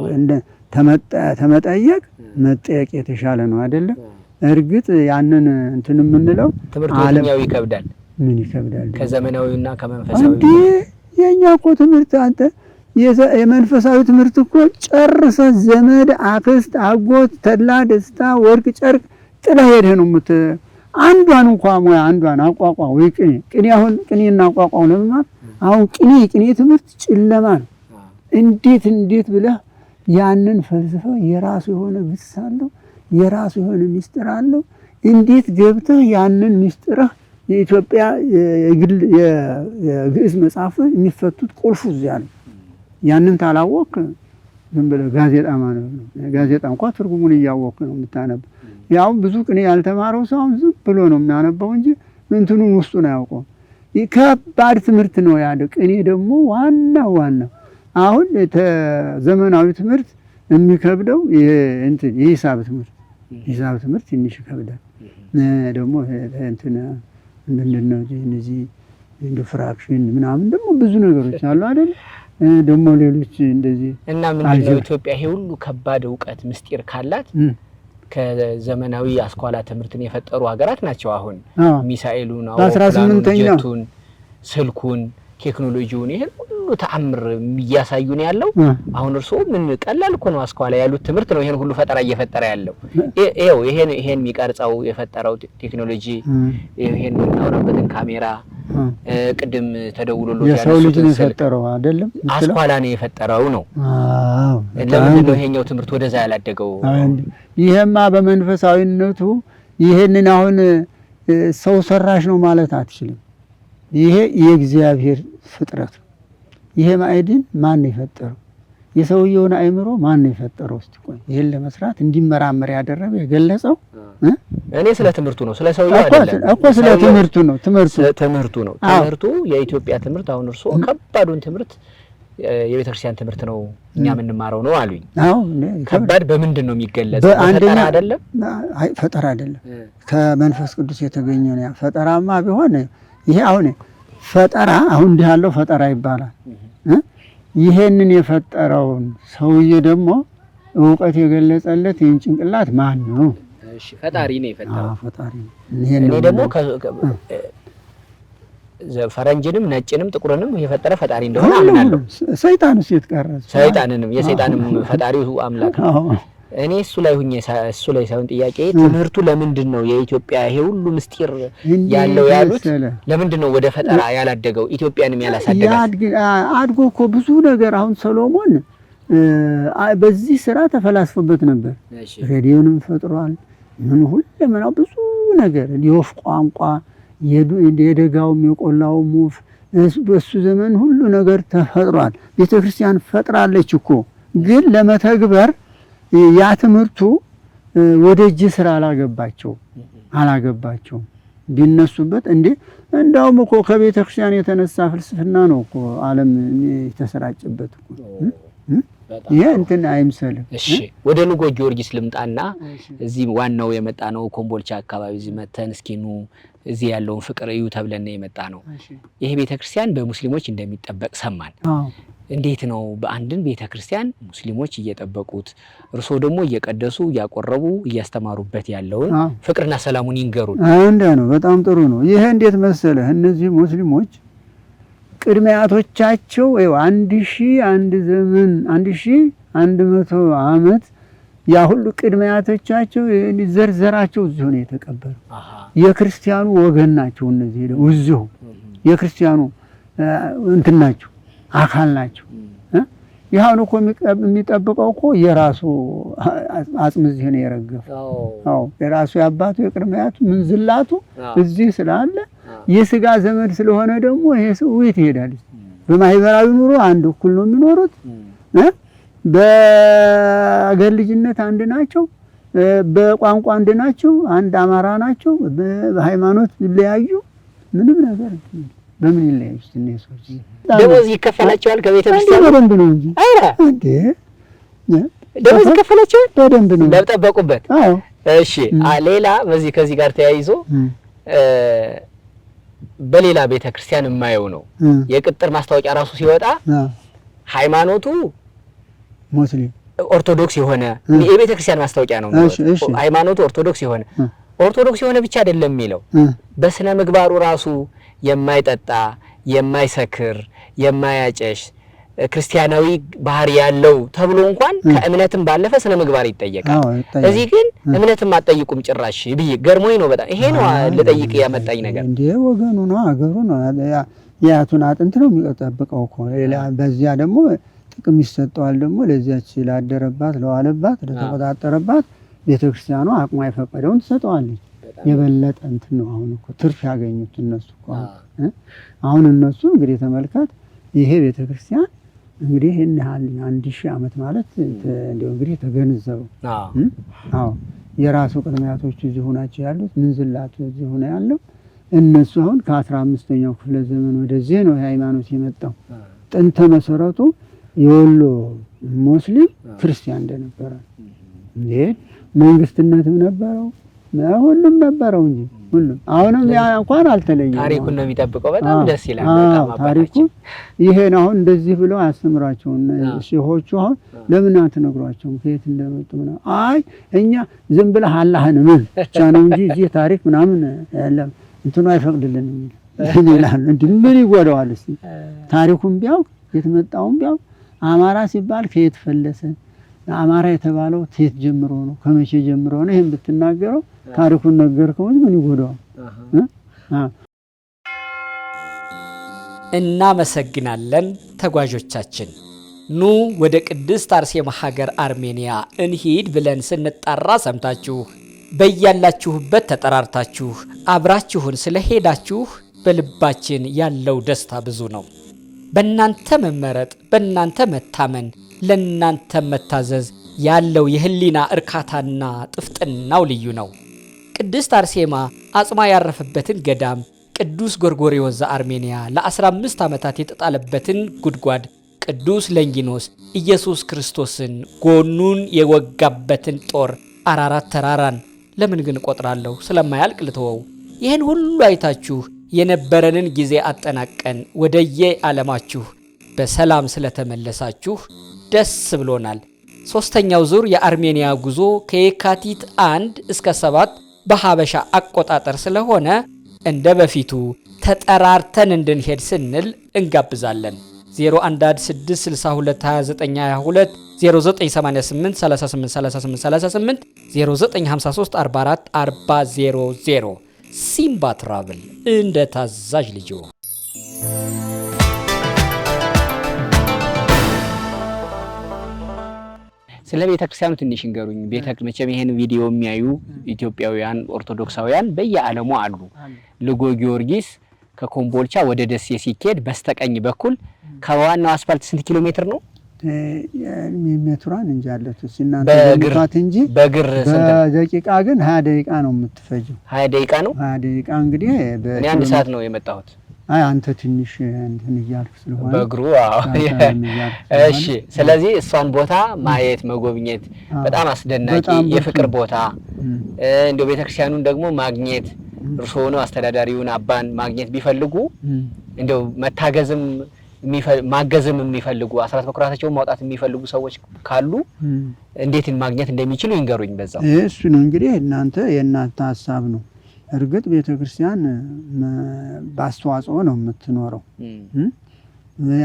ተመጠየቅ መጠየቅ የተሻለ ነው አይደለም። እርግጥ ያንን የምንለው ትምህርቱኛው ይከብዳል። ምን ይከብዳል? ከዘመናዊና ከመንፈሳዊ የኛ እኮ ትምህርት አንተ የመንፈሳዊ ትምህርት እኮ ጨርሰ ዘመድ አክስት አጎት ተድላ ደስታ ወርቅ ጨርቅ ጥላ ሄደህ ነው አንዷን እንኳን ሙያ አንዷን አቋቋም ወይ ቅኔ አሁን ቅኔና አቋቋም ለማለት አሁን ቅኔ ትምህርት ጨለማ ነው። እንዴት ብለህ ያንን ፈልስፈ የራሱ የሆነ ግስ አለው የራሱ የሆነ ሚስጥር አለው። እንዴት ገብተህ ያንን ሚስጥርህ የኢትዮጵያ የግዕዝ መጽሐፍ የሚፈቱት ቁልፉ እዚያ ነው። ያንን ታላወቅ ዝም ብለህ ጋዜጣ ማለት ነው። ጋዜጣ እንኳን ትርጉሙን እያወቅህ ነው የምታነብ። ያው ብዙ ቅኔ ያልተማረው ሰው ዝም ብሎ ነው የሚያነበው እንጂ እንትኑን ውስጡን አያውቀውም። ከባድ ትምህርት ነው ያ። ቅኔ ደግሞ ዋና አሁን ዘመናዊ ትምህርት የሚከብደው የሂሳብ ትምህርት ትንሽ ይከብዳል። ደግሞ ምንድነው እነዚህ ፍራክሽን ምናምን ደግሞ ብዙ ነገሮች አሉ አይደል? ደግሞ ሌሎች እንደዚህ እና ምንድነው ኢትዮጵያ ይሄ ሁሉ ከባድ ዕውቀት ምስጢር ካላት ከዘመናዊ አስኳላ ትምህርትን የፈጠሩ ሀገራት ናቸው። አሁን ሚሳኤሉን አውሮፕላኑን ስልኩን ቴክኖሎጂውን ይሄ ሁሉ ተአምር የሚያሳዩን ያለው አሁን እርስዎ ምን ቀላል እኮ ነው አስኳላ ያሉት ትምህርት ነው ይሄን ሁሉ ፈጠራ እየፈጠረ ያለው። ይሄን የሚቀርጸው የፈጠረው ቴክኖሎጂ ይሄን እናውራበትን ካሜራ ቅድም ተደውሎልኝ የሰው ልጅ ነው የፈጠረው አይደለም አስኳላ ነው የፈጠረው ነው። ለምን ነው ይሄኛው ትምህርት ወደዛ ያላደገው? ይሄማ በመንፈሳዊነቱ ይሄንን አሁን ሰው ሰራሽ ነው ማለት አትችልም። ይሄ የእግዚአብሔር ፍጥረት ነው። ይሄ ማዕድን ማን ነው የፈጠረው? የሰውየውን አእምሮ ማን ነው የፈጠረው? እስቲ ቆይ ይሄን ለመስራት እንዲመራመር ያደረገው የገለጸው እኔ ስለ ትምህርቱ ነው ስለ ሰውየው አይደለም እኮ ስለ ትምህርቱ ነው። ትምህርቱ የኢትዮጵያ ትምህርት አሁን እርሶ ከባዱን ትምህርት የቤተክርስቲያን ትምህርት ነው እኛ የምንማረው ነው አሉኝ። አዎ ከባድ በምንድን ነው የሚገለጸው? ፈጠራ አይደለም። አይ ፈጠራ አይደለም ከመንፈስ ቅዱስ የተገኘ ነው። ፈጠራማ ቢሆን ይሄ አሁን ፈጠራ አሁን እንዲህ ያለው ፈጠራ ይባላል። ይሄንን የፈጠረውን ሰውዬ ደግሞ ዕውቀት የገለጸለት ይህን ጭንቅላት ማን ነው? እሺ ፈጣሪ ነው የፈጠረው። ፈጣሪ ነው። እኔ ደግሞ ፈረንጅንም ነጭንም ጥቁርንም የፈጠረ ፈጣሪ እንደሆነ አምናለሁ። ሰይጣንስ የት ቀረ? ሰይጣንንም የሰይጣንም ፈጣሪው አምላክ ነው። እኔ እሱ ላይ ሳይሆን ጥያቄ ትምህርቱ ለምንድን ነው የኢትዮጵያ ይሄ ሁሉ ምስጢር ያለው ያሉት ለምንድን ነው ወደ ፈጠራ ያላደገው ኢትዮጵያንም ያላሳደጋት? አድጎ እኮ ብዙ ነገር አሁን ሰሎሞን በዚህ ስራ ተፈላስፎበት ነበር። ሬዲዮንም ፈጥሯል። ምን ሁሉም ብዙ ነገር የወፍ ቋንቋ የደጋውም የቆላውም ወፍ በሱ ዘመን ሁሉ ነገር ተፈጥሯል። ቤተክርስቲያን ፈጥራለች እኮ ግን ለመተግበር ያ ትምህርቱ ወደ እጅ ስራ አላገባቸው ቢነሱበት እንዳውም እኮ ከቤተክርስቲያን የተነሳ ፍልስፍና ነው እኮ ዓለም የተሰራጨበት እኮ ይሄ እንትን አይምሰልም። እሺ ወደ ንጎ ጊዮርጊስ ልምጣና እዚህ ዋናው የመጣ ነው ኮምቦልቻ አካባቢ እዚህ መተን እስኪኑ እዚህ ያለውን ፍቅር እዩ ተብለን የመጣ ነው። ይሄ ቤተክርስቲያን በሙስሊሞች እንደሚጠበቅ ሰማን። እንዴት ነው በአንድን ቤተክርስቲያን ሙስሊሞች እየጠበቁት እርሶ ደግሞ እየቀደሱ እያቆረቡ እያስተማሩበት ያለውን ፍቅርና ሰላሙን ይንገሩን። እንዴ ነው በጣም ጥሩ ነው። ይሄ እንዴት መሰለህ እነዚህ ሙስሊሞች ቅድሚያቶቻቸው 1100 ዓመት ያ ሁሉ ቅድሚያቶቻቸው ዘርዘራቸው እዚሁ ነው የተቀበሩ። የክርስቲያኑ ወገን ናቸው እነዚህ እዚሁ የክርስቲያኑ እንትን ናቸው አካል ናቸው። ይሄን እኮ የሚጠብቀው እኮ የራሱ አጽም እዚህ ነው የረገፈው። የራሱ ያባቱ የቅድሚያቱ ምንዝላቱ እዚህ ስላለ የስጋ ዘመድ ስለሆነ ደግሞ ይሄ ሰው የት ይሄዳል? በማህበራዊ ኑሮ አንድ እኩል ነው የሚኖሩት። በአገር ልጅነት አንድ ናቸው። በቋንቋ አንድ ናቸው። አንድ አማራ ናቸው። በሃይማኖት ይለያዩ ምንም ነገር በምን ይለያዩ? እነሱስ ደሞዝ ይከፈላቸዋል ከቤተ ክርስቲያን በደንብ ነው እንጂ እንዴ ደሞዝ ይከፈላቸዋል በደንብ ነው ለተጠበቁበት። እሺ ሌላ ከዚህ ጋር ተያይዞ በሌላ ቤተ ክርስቲያን የማየው ነው የቅጥር ማስታወቂያ ራሱ ሲወጣ ሃይማኖቱ ሙስሊም ኦርቶዶክስ የሆነ የቤተ ክርስቲያን ማስታወቂያ ነው። ሃይማኖቱ ኦርቶዶክስ የሆነ ብቻ አይደለም የሚለው በስነ ምግባሩ ራሱ የማይጠጣ የማይሰክር የማያጨሽ ክርስቲያናዊ ባህሪ ያለው ተብሎ እንኳን ከእምነትም ባለፈ ስነ ምግባር ይጠየቃል። እዚህ ግን እምነትም አጠይቁም ጭራሽ ገርሞኝ ነው በጣም። ይሄ ነው ለጠይቅ ያመጣኝ ነገር። እንዴ ወገኑ ነው አገሩ ነው ያቱን አጥንት ነው የሚጠብቀው እኮ በዚያ ደግሞ ጥቅም ይሰጠዋል። ደግሞ ለዚያች ላደረባት ለዋለባት ለተቆጣጠረባት ቤተክርስቲያኑ አቅሟ የፈቀደውን ትሰጠዋለች። የበለጠ እንትን ነው አሁን እኮ ትርፍ ያገኙት እነሱ እኮ አሁን እነሱ እንግዲህ ተመልከት ይሄ ቤተክርስቲያን እንግዲህ እና 1000 ዓመት ማለት እንደው እንግዲህ ተገንዘቡ። የራሱ ቅድሚያቶች እዚሁ ናቸው ያሉት። ምንዝላቱ እዚሁ ነው ያለው። እነሱ አሁን ከ15ኛው ክፍለ ዘመን ወደዚህ ነው ሃይማኖት የመጣው። ጥንተ መሰረቱ የወሎ ሙስሊም ክርስቲያን እንደነበረ መንግስትነትም ነበረው ሁሉም ነበረው እንጂ ሁሉም አሁንም ያ እንኳን አልተለየም። ታሪኩን ነው የሚጠብቀው። በጣም ደስ ይላል። በጣም ታሪኩ ይሄን አሁን እንደዚህ ብለው አስተምራቸውና ሲሆቹ አሁን ለምን አትነግሯቸውም ከየት እንደመጡ ነው? አይ እኛ ዝም ብለህ አላህን ምን ብቻ ነው እንጂ እዚህ ታሪክ ምናምን ያለም እንትኑ አይፈቅድልንም ይላል። ምን ይጎዳዋል? እስቲ ታሪኩን ቢያውቅ የትመጣውን ቢያውቅ አማራ ሲባል ከየት ፈለሰ አማራ የተባለው ከየት ጀምሮ ነው ከመቼ ጀምሮ ነው? ይሄን ብትናገረው ታሪኩን ነገርከው ምን ይጎዳዋል? እናመሰግናለን ተጓዦቻችን። ኑ ወደ ቅድስት አርሴማ ሀገር አርሜኒያ እንሂድ ብለን ስንጣራ ሰምታችሁ በያላችሁበት ተጠራርታችሁ አብራችሁን ስለሄዳችሁ በልባችን ያለው ደስታ ብዙ ነው። በእናንተ መመረጥ፣ በእናንተ መታመን፣ ለእናንተ መታዘዝ ያለው የህሊና እርካታና ጥፍጥናው ልዩ ነው። ቅድስት አርሴማ አጽማ ያረፈበትን ገዳም፣ ቅዱስ ጎርጎርዮስ ዘአርሜንያ ለ15 ዓመታት የተጣለበትን ጉድጓድ፣ ቅዱስ ለንጊኖስ ኢየሱስ ክርስቶስን ጎኑን የወጋበትን ጦር፣ አራራት ተራራን ለምን ግን ቆጥራለሁ ስለማያልቅ ልተወው። ይህን ሁሉ አይታችሁ የነበረንን ጊዜ አጠናቀን ወደየ ዓለማችሁ በሰላም ስለተመለሳችሁ ደስ ብሎናል። ሶስተኛው ዙር የአርሜኒያ ጉዞ ከየካቲት 1 እስከ 7 በሐበሻ አቆጣጠር ስለሆነ እንደ በፊቱ ተጠራርተን እንድንሄድ ስንል እንጋብዛለን። 011 662 2922 0988 38 38 38 0953 44 40 ሲምባ ትራቭል እንደ ታዛዥ ልጆ። ስለ ቤተክርስቲያኑ ትንሽ እንገሩኝ። መቼም ይሄን ቪዲዮ የሚያዩ ኢትዮጵያውያን ኦርቶዶክሳውያን በየዓለሙ አሉ። ልጎ ጊዮርጊስ ከኮምቦልቻ ወደ ደሴ ሲኬድ በስተቀኝ በኩል ከዋናው አስፋልት ስንት ኪሎ ሜትር ነው? ሜትሯን እንጂ አለቱ ሲናንተ በግራት እንጂ በግር በደቂቃ ግን 20 ደቂቃ ነው የምትፈጀው። 20 ደቂቃ ነው። 20 ደቂቃ እንግዲህ እኔ አንድ ሰዓት ነው የመጣሁት። አይ አንተ ትንሽ እንትን እያልክ ስለሆነ በእግሩ እሺ። ስለዚህ እሷን ቦታ ማየት መጎብኘት በጣም አስደናቂ የፍቅር ቦታ እንደው ቤተክርስቲያኑን ደግሞ ማግኘት እርስዎ ነው አስተዳዳሪውን አባን ማግኘት ቢፈልጉ እንደው ማገዝም የሚፈልጉ አስራት በኩራታቸውን ማውጣት የሚፈልጉ ሰዎች ካሉ እንዴት ማግኘት እንደሚችሉ ይንገሩኝ በዛው። እሱ ነው እንግዲህ የእናንተ ሐሳብ ነው። እርግጥ ቤተክርስቲያን በአስተዋጽኦ ነው የምትኖረው።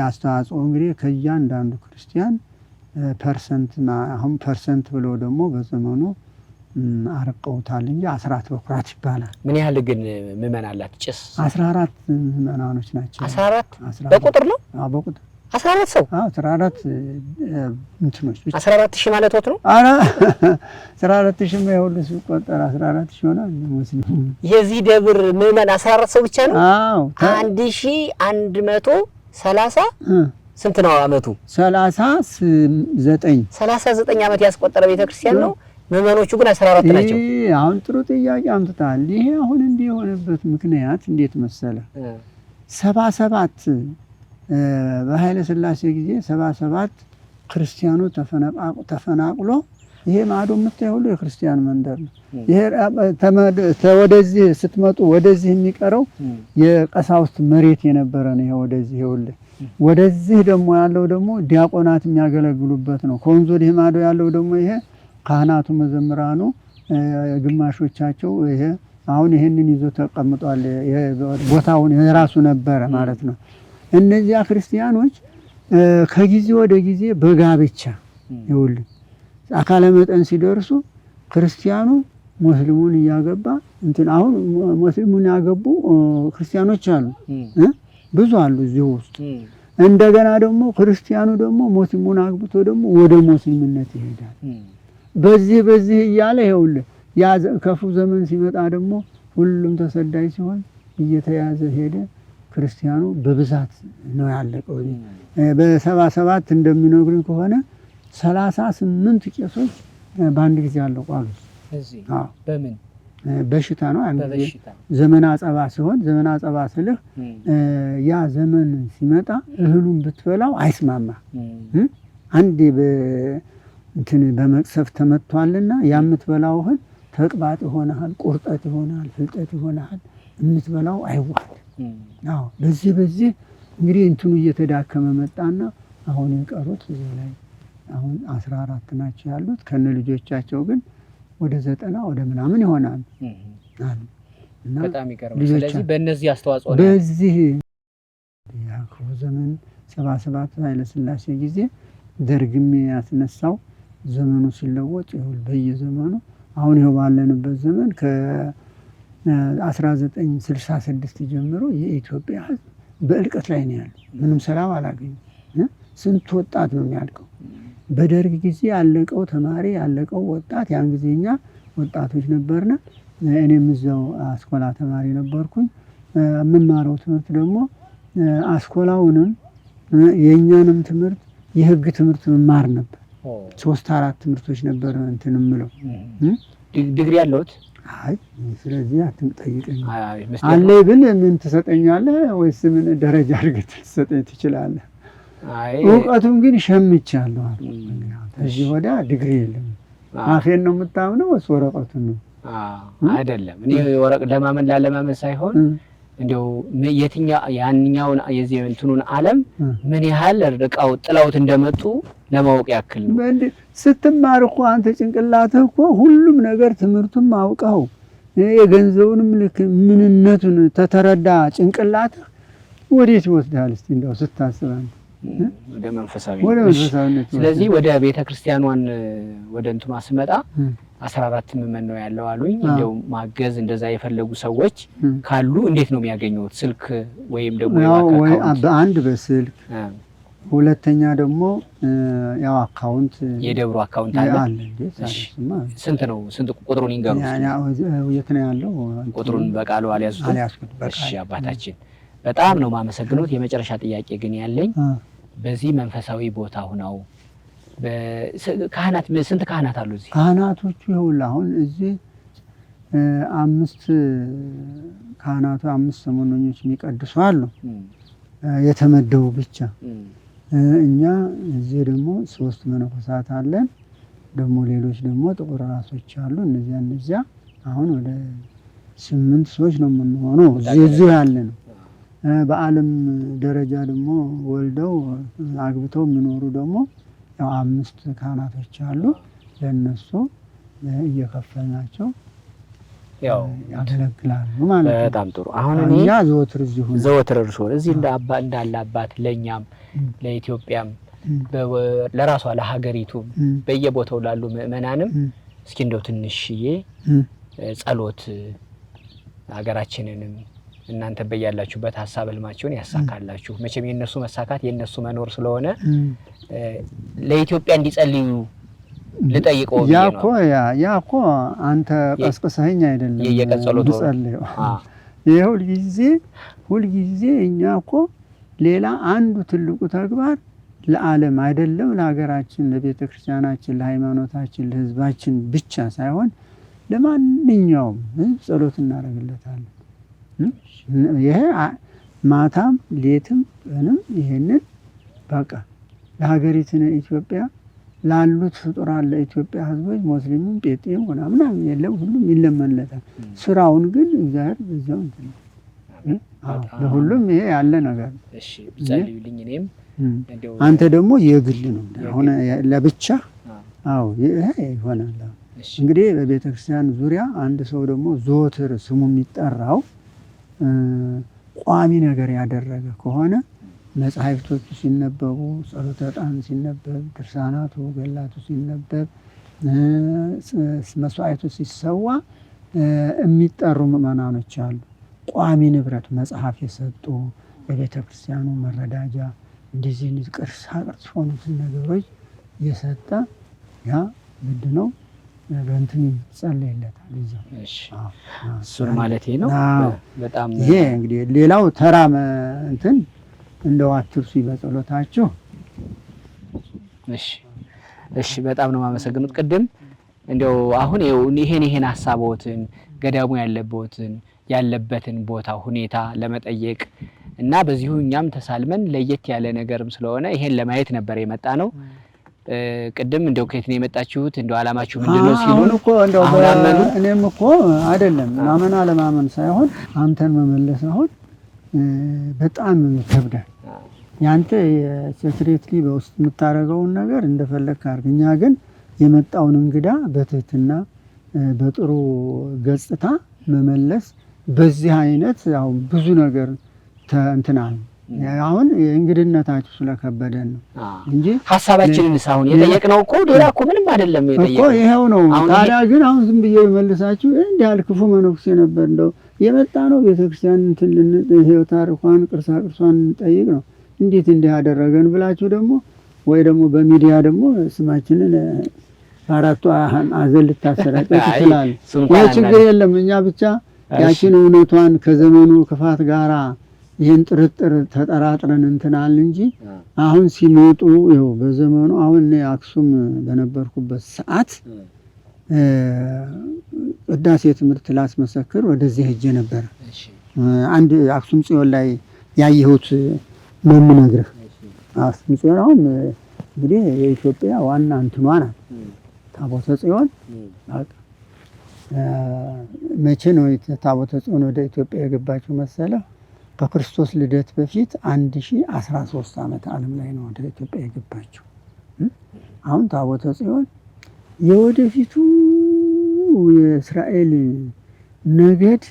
አስተዋጽኦ እንግዲህ ከእያንዳንዱ ክርስቲያን ፐርሰንት ብለው ደግሞ በዘመኑ አርቀውታል እንጂ አስራት በኩራት ይባላል። ምን ያህል ግን ምእመናን አላት? ጭስ 14 ምእመናኖች ናቸው። 14 በቁጥር ነው? አዎ በቁጥር 14 ሰው። አዎ 14 እንትኖች 14000 ማለት ነው። አረ 14000 ነው ሲቆጠር 14000 ሆናል ሙስሊም። የዚህ ደብር ምእመን 14 ሰው ብቻ ነው? አዎ 1130 ስንት ነው አመቱ? 39 አመት ያስቆጠረ ቤተክርስቲያን ነው። ምእመኖቹ ግን 14 ናቸው። አሁን ጥሩ ጥያቄ አምጥታል። ይሄ አሁን እንዲህ የሆነበት ምክንያት እንዴት መሰለ? 77 በኃይለ ሥላሴ ጊዜ 77 ክርስቲያኑ ተፈናቅሎ ይሄ ማዶ የምታየው ሁሉ የክርስቲያን መንደር ነው። ይሄ ወደዚህ ስትመጡ ወደዚህ የሚቀረው የቀሳውስት መሬት የነበረ ነው። ይሄ ወደዚህ ደግሞ ያለው ደግሞ ዲያቆናት የሚያገለግሉበት ነው። ከወንዝ ወዲህ ማዶ ያለው ደግሞ ይሄ ካህናቱ መዘምራኑ ግማሾቻቸው ይሄ አሁን ይሄንን ይዞ ተቀምጧል። ቦታውን የራሱ ነበረ ማለት ነው። እነዚያ ክርስቲያኖች ከጊዜ ወደ ጊዜ በጋብቻ ይኸውልህ አካለ መጠን ሲደርሱ ክርስቲያኑ ሙስሊሙን እያገባ አሁን ሙስሊሙን ያገቡ ክርስቲያኖች አሉ፣ ብዙ አሉ እዚህ ውስጥ። እንደገና ደግሞ ክርስቲያኑ ደግሞ ሙስሊሙን አግብቶ ደግሞ ወደ ሙስሊምነት ይሄዳል። በዚህ እያለ ይኸውልህ ያ ከፉ ዘመን ሲመጣ ደግሞ ሁሉም ተሰዳይ ሲሆን እየተያዘ ሄደ። ክርስቲያኑ በብዛት ነው ያለቀው። በ77 እንደሚነግሩኝ ከሆነ 38 ቄሶች በአንድ ጊዜ አለቁ አሉ። እዚህ በምን በሽታ ነው? ዘመን አጸባ ሲሆን ዘመን አጸባ ስልህ ያ ዘመን ሲመጣ እህሉን ብትበላው አይስማማ። አንዴ በመቅሰፍ ተመቷልና የምትበላው እህል ተቅባጥ ይሆናል፣ ቁርጠት ይሆናል፣ ፍልጠት ይሆናል። የምትበላው አይዋሃድ። አዎ በዚህ እንግዲህ እየተዳከመ መጣና አሁን የቀሩት እዚህ ላይ አሁን 14 ናቸው ያሉት። ከነ ልጆቻቸው ግን ወደ 90 ወደ ምናምን ይሆናል። እና በጣም ይገርማል። ስለዚህ በእነዚህ አስተዋጽኦ ነው በዚህ ያክሩ ዘመን 77 ኃይለ ሥላሴ ጊዜ ደርግም ያስነሳው ዘመኑ ሲለወጥ ይሁን በየዘመኑ አሁን ይኸው ባለንበት ዘመን ከ1966 ጀምሮ የኢትዮጵያ ሕዝብ በእልቀት ላይ ነው ያለው። ምንም ሰላም አላገኘም። ስንት ወጣት ነው የሚያልቀው? በደርግ ጊዜ ያለቀው ተማሪ ያለቀው ወጣት ያን ጊዜኛ ወጣቶች ነበርና እኔም እዛው አስኮላ ተማሪ ነበርኩኝ። የምማረው ትምህርት ደግሞ አስኮላውንም የኛንም ትምህርት የህግ ትምህርት መማር ነበር። 3-4 ትምህርቶች ነበር የምለው። ዲግሪ ያለውት? አይ ስለዚህ አትጠይቀኝ። አለ ብል ምን ትሰጠኛለህ ወይስ ምን ደረጃ አድርገህ ትሰጠኝ ትችላለህ? እውቀቱን ግን ሸምቻለሁ። ከዚህ ወዲያ ዲግሪ የለም። አፌን ነው የምታምነው ወይስ ወረቀቱን ነው? አይደለም። እኔ ወረቀት ላለማመን ሳይሆን እንደው ያንኛውን የዚህ እንትኑን ዓለም ምን ያህል ርቀው ጥለውት እንደመጡ ለማወቅ ያክል ነው። ስትማር እኮ አንተ ጭንቅላትህ እኮ ሁሉም ነገር ትምህርቱን አውቀው የገንዘቡንም ልክ ምንነቱን ተተረዳ ጭንቅላትህ ወዴት ይወስዳል? እስቲ እንደው ስታስብ ወደ መንፈሳዊ ወደ መንፈሳዊነት። ስለዚህ ወደ ቤተክርስቲያኗን ወደ እንትኗ ስመጣ 14 ምዕመን ነው ያለው አሉኝ። እንደው ማገዝ እንደዛ የፈለጉ ሰዎች ካሉ እንዴት ነው የሚያገኙት? ስልክ ወይም ደግሞ ወይ በአንድ በስልክ ሁለተኛ ደግሞ ያው አካውንት የደብሩ አካውንት አለ። ስንት ነው? ስንት ቁጥሩን ይንገሩ። የት ነው ያለው? ቁጥሩን በቃሉ አልያዙት። እሺ አባታችን በጣም ነው ማመሰግኑት። የመጨረሻ ጥያቄ ግን ያለኝ በዚህ መንፈሳዊ ቦታ ሆነው ካህናት ስንት ካህናት አሉ እዚህ? ካህናቶቹ ይኸውልህ አሁን እዚህ 5 ካህናቱ 5 ሰሞነኞች የሚቀድሱ አሉ የተመደቡ ብቻ። እኛ እዚህ ደግሞ 3 መነኮሳት አለን። ደግሞ ሌሎች ደግሞ ጥቁር ራሶች አሉ። እነዚያ አሁን ወደ 8 ሰዎች ነው የምንሆነው እዚሁ ያለ ነው። በዓለም ደረጃ ደግሞ ወልደው አግብተው የሚኖሩ ደግሞ ያው 5 ካህናቶች አሉ። ለነሱ እየከፈልናቸው ያው ያገለግላሉ ማለት ነው። በጣም ጥሩ። አሁን እኔ ዘወትር እርሶ እዚህ እንዳለ አባት ለኛም ለኢትዮጵያም ለራሷ ለሀገሪቱም በየቦታው ላሉ ምእመናንም እስኪ እንደው ትንሽዬ ጸሎት ሀገራችንንም እናንተ በያላችሁበት ሐሳብ ህልማችሁን ያሳካላችሁ። መቼም የነሱ መሳካት የነሱ መኖር ስለሆነ ለኢትዮጵያ እንዲጸልዩ ልጠይቀው ያኮ አንተ ቀስቀሰኝ አይደለም የየቀጸሎት ጸልዩ። ሁል ጊዜ እኛ እኮ ሌላ አንዱ ትልቁ ተግባር ለዓለም አይደለም ለሀገራችን፣ ለቤተክርስቲያናችን፣ ለሃይማኖታችን፣ ለህዝባችን ብቻ ሳይሆን ለማንኛውም ጸሎት እናደርግለታለን። ይሄ ማታም ሌትም ቀንም ይሄንን በቃ ለሀገሪቱን ኢትዮጵያ ላሉት ፍጡራን ለኢትዮጵያ ህዝቦች ሙስሊሙም ጴጤም ምናምን የለም ሁሉም ይለመንለታል። ስራውን ግን እግዚአብሔር በዛው እንትን ለሁሉም ይሄ ያለ ነገር። እሺ ጸልዩልኝ። እኔም አንተ ደግሞ የግል ነው አሁን ለብቻ ይሄ ይሆናል። እንግዲህ በቤተክርስቲያን ዙሪያ አንድ ሰው ደግሞ ዘወትር ስሙ የሚጠራው ቋሚ ነገር ያደረገ ከሆነ መጻሕፍቶቹ ሲነበቡ፣ ጸሎተ ዕጣን ሲነበብ፣ ድርሳናቱ ገላቱ ሲነበብ፣ መስዋዕቱ ሲሰዋ የሚጠሩ ምእመናኖች አሉ። ቋሚ ንብረት መጽሐፍ የሰጡ በቤተ ክርስቲያኑ መረዳጃ እንደዚህ ቅርሳ ቅርስ ሆኑትን ነገሮች የሰጠ ያ ግድ ነው። በእንትን ይጸለይለታል። እሱን ማለቴ ነው። በጣም ይሄ እንግዲህ ሌላው ተራ እንትን እንደው አትርሱ በጸሎታችሁ። እሺ በጣም ነው የማመሰግኑት። ቅድም እንደው አሁን ይሄን ሐሳቦትን ገዳሙ ያለበትን ቦታ ሁኔታ ለመጠየቅ እና በዚሁ እኛም ተሳልመን ለየት ያለ ነገርም ስለሆነ ይሄን ለማየት ነበር የመጣ ነው። ቅድም እንደው ከየት ነው የመጣችሁት? እንደው አላማችሁ ምንድነው ሲሉን እኮ እንደው እኔም እኮ አይደለም ማመን አለማመን ሳይሆን አንተን መመለስ አሁን በጣም ይከብዳል። ያንተ የሴክሬትሊ በውስጥ የምታረገውን ነገር እንደፈለክ አድርግ። እኛ ግን የመጣውን እንግዳ በትህትና በጥሩ ገጽታ መመለስ በዚህ አይነት ያው ብዙ ነገር እንተናል። አሁን እንግድነታችሁ ስለከበደን ነው እንጂ ሐሳባችንን ሳይሆን የጠየቅነው እኮ ሌላ እኮ ምንም አይደለም የጠየቅነው እኮ ይሄው ነው። ታዲያ ግን አሁን ዝም ብዬ መልሳችሁ እንዴ አልክፉ መነኩሴ ነበር እንደው የመጣ ነው ቤተክርስቲያን እንትን ለህይወት ታሪኳን ቅርሳ ቅርሷን ጠይቅ ነው እንዴት እንዲህ አደረገን ብላችሁ ደግሞ ወይ ደግሞ በሚዲያ ደግሞ ስማችንን አራቱ አዘል ልታሰራጩ ይችላል። ወይ ችግር የለም። እኛ ብቻ ያችን እውነቷን ከዘመኑ ክፋት ጋራ ይሄን ጥርጥር ተጠራጥረን እንትናል እንጂ አሁን ሲመጡ ይኸው በዘመኑ አሁን እኔ አክሱም በነበርኩበት ሰዓት ቅዳሴ ትምህርት ላስመሰክር ወደዚህ ሄጄ ነበር። አንድ አክሱም ጽዮን ላይ ያየሁት ነው የምነግርህ። አክሱም ጽዮን አሁን እንግዲህ የኢትዮጵያ ዋና እንትኗ ናት። ታቦተ ጽዮን መቼ ነው ታቦተ ጽዮን ወደ ኢትዮጵያ የገባችው መሰለ? ከክርስቶስ ልደት በፊት 1013 ዓመት ዓለም ላይ ነው ወደ ኢትዮጵያ የገባችው። አሁን ታቦተ ጽዮን የወደፊቱ የእስራኤል ነገድ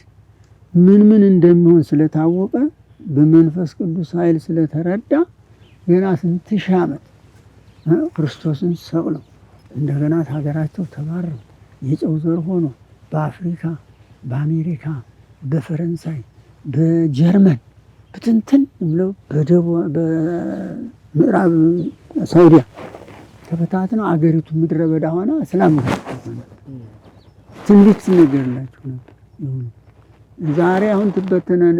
ምን እንደሚሆን ስለታወቀ በመንፈስ ቅዱስ ኃይል ስለተረዳ ገና ስንት ሺህ ዓመት ክርስቶስን ሰቅለው እንደገና ሀገራቸው ተባረው የጨው ዘር ሆኖ በአፍሪካ፣ በአሜሪካ፣ በፈረንሳይ፣ በጀርመን ብትንትን ብለው በምዕራብ ሳውዲያ ተበታትነው አገሪቱ ምድረ በዳ ሆና እስላም ትንቢት ሲነገርላቸው ነበር። ዛሬ አሁን ትበተናል።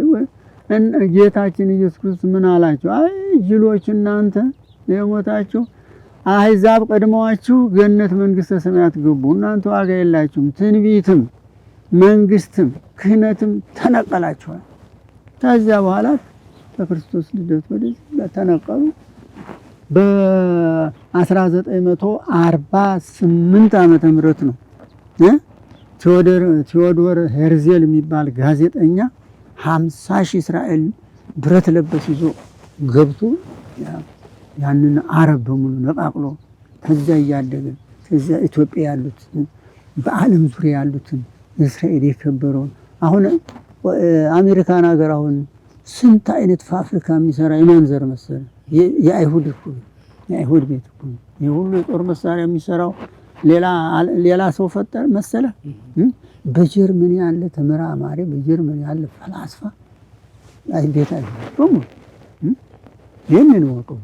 ጌታችን ኢየሱስ ክርስቶስ ምን አላቸው? አይ ጅሎች እናንተ የሞታችሁ አሕዛብ ቀድመዋችሁ ገነት መንግሥተ ሰማያት ገቡ፣ እናንተ ዋጋ የላችሁም፣ ትንቢትም መንግስትም ክህነትም ተነቀላችኋል። ከዚያ በኋላ ከክርስቶስ ልደት ወዲህ ተነቀሉ። በ1948 ዓመተ ምህረት ነው ቴዎዶር ሄርዜል የሚባል ጋዜጠኛ 50 ሺህ እስራኤል ብረት ለበስ ይዞ ገብቶ ያንን አረብ በሙሉ ነቃቅሎ ከዚያ እያደገ ከዚያ ኢትዮጵያ ያሉት በዓለም ዙሪያ ያሉትን እስራኤል የከበረውን አሁን አሜሪካን ሀገር አሁን ስንት አይነት ፋብሪካ የሚሰራ የማን ዘር መሰለ? የአይሁድ እኮ የአይሁድ ቤት እኮ ይሄ ሁሉ የጦር መሳሪያ የሚሰራው ሌላ ሰው ፈጠረ መሰለ? በጀርመን ያለ ተመራማሪ፣ በጀርመን ያለ ፈላስፋ አይ ቤት አይደለም ይሄንን ወቀው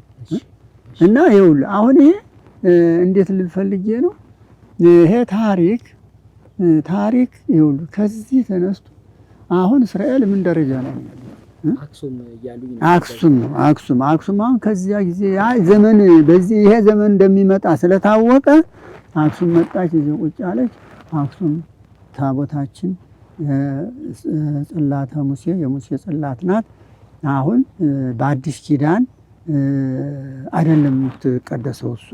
እና ይኸውልህ አሁን ይሄ እንዴት ልፈልጌ ነው ይሄ ታሪክ ይኸውልህ ከዚህ ተነስቶ አሁን እስራኤል ምን ደረጃ ላይ ነው? አክሱም አሁን ከዚያ ጊዜ ያ ዘመን በዚህ ይሄ ዘመን እንደሚመጣ ስለታወቀ አክሱም መጣች፣ እዚህ ቁጭ አለች። አክሱም ታቦታችን ጽላተ ሙሴ የሙሴ ጽላት ናት። አሁን በአዲስ ኪዳን አይደለም የምትቀደሰው እሷ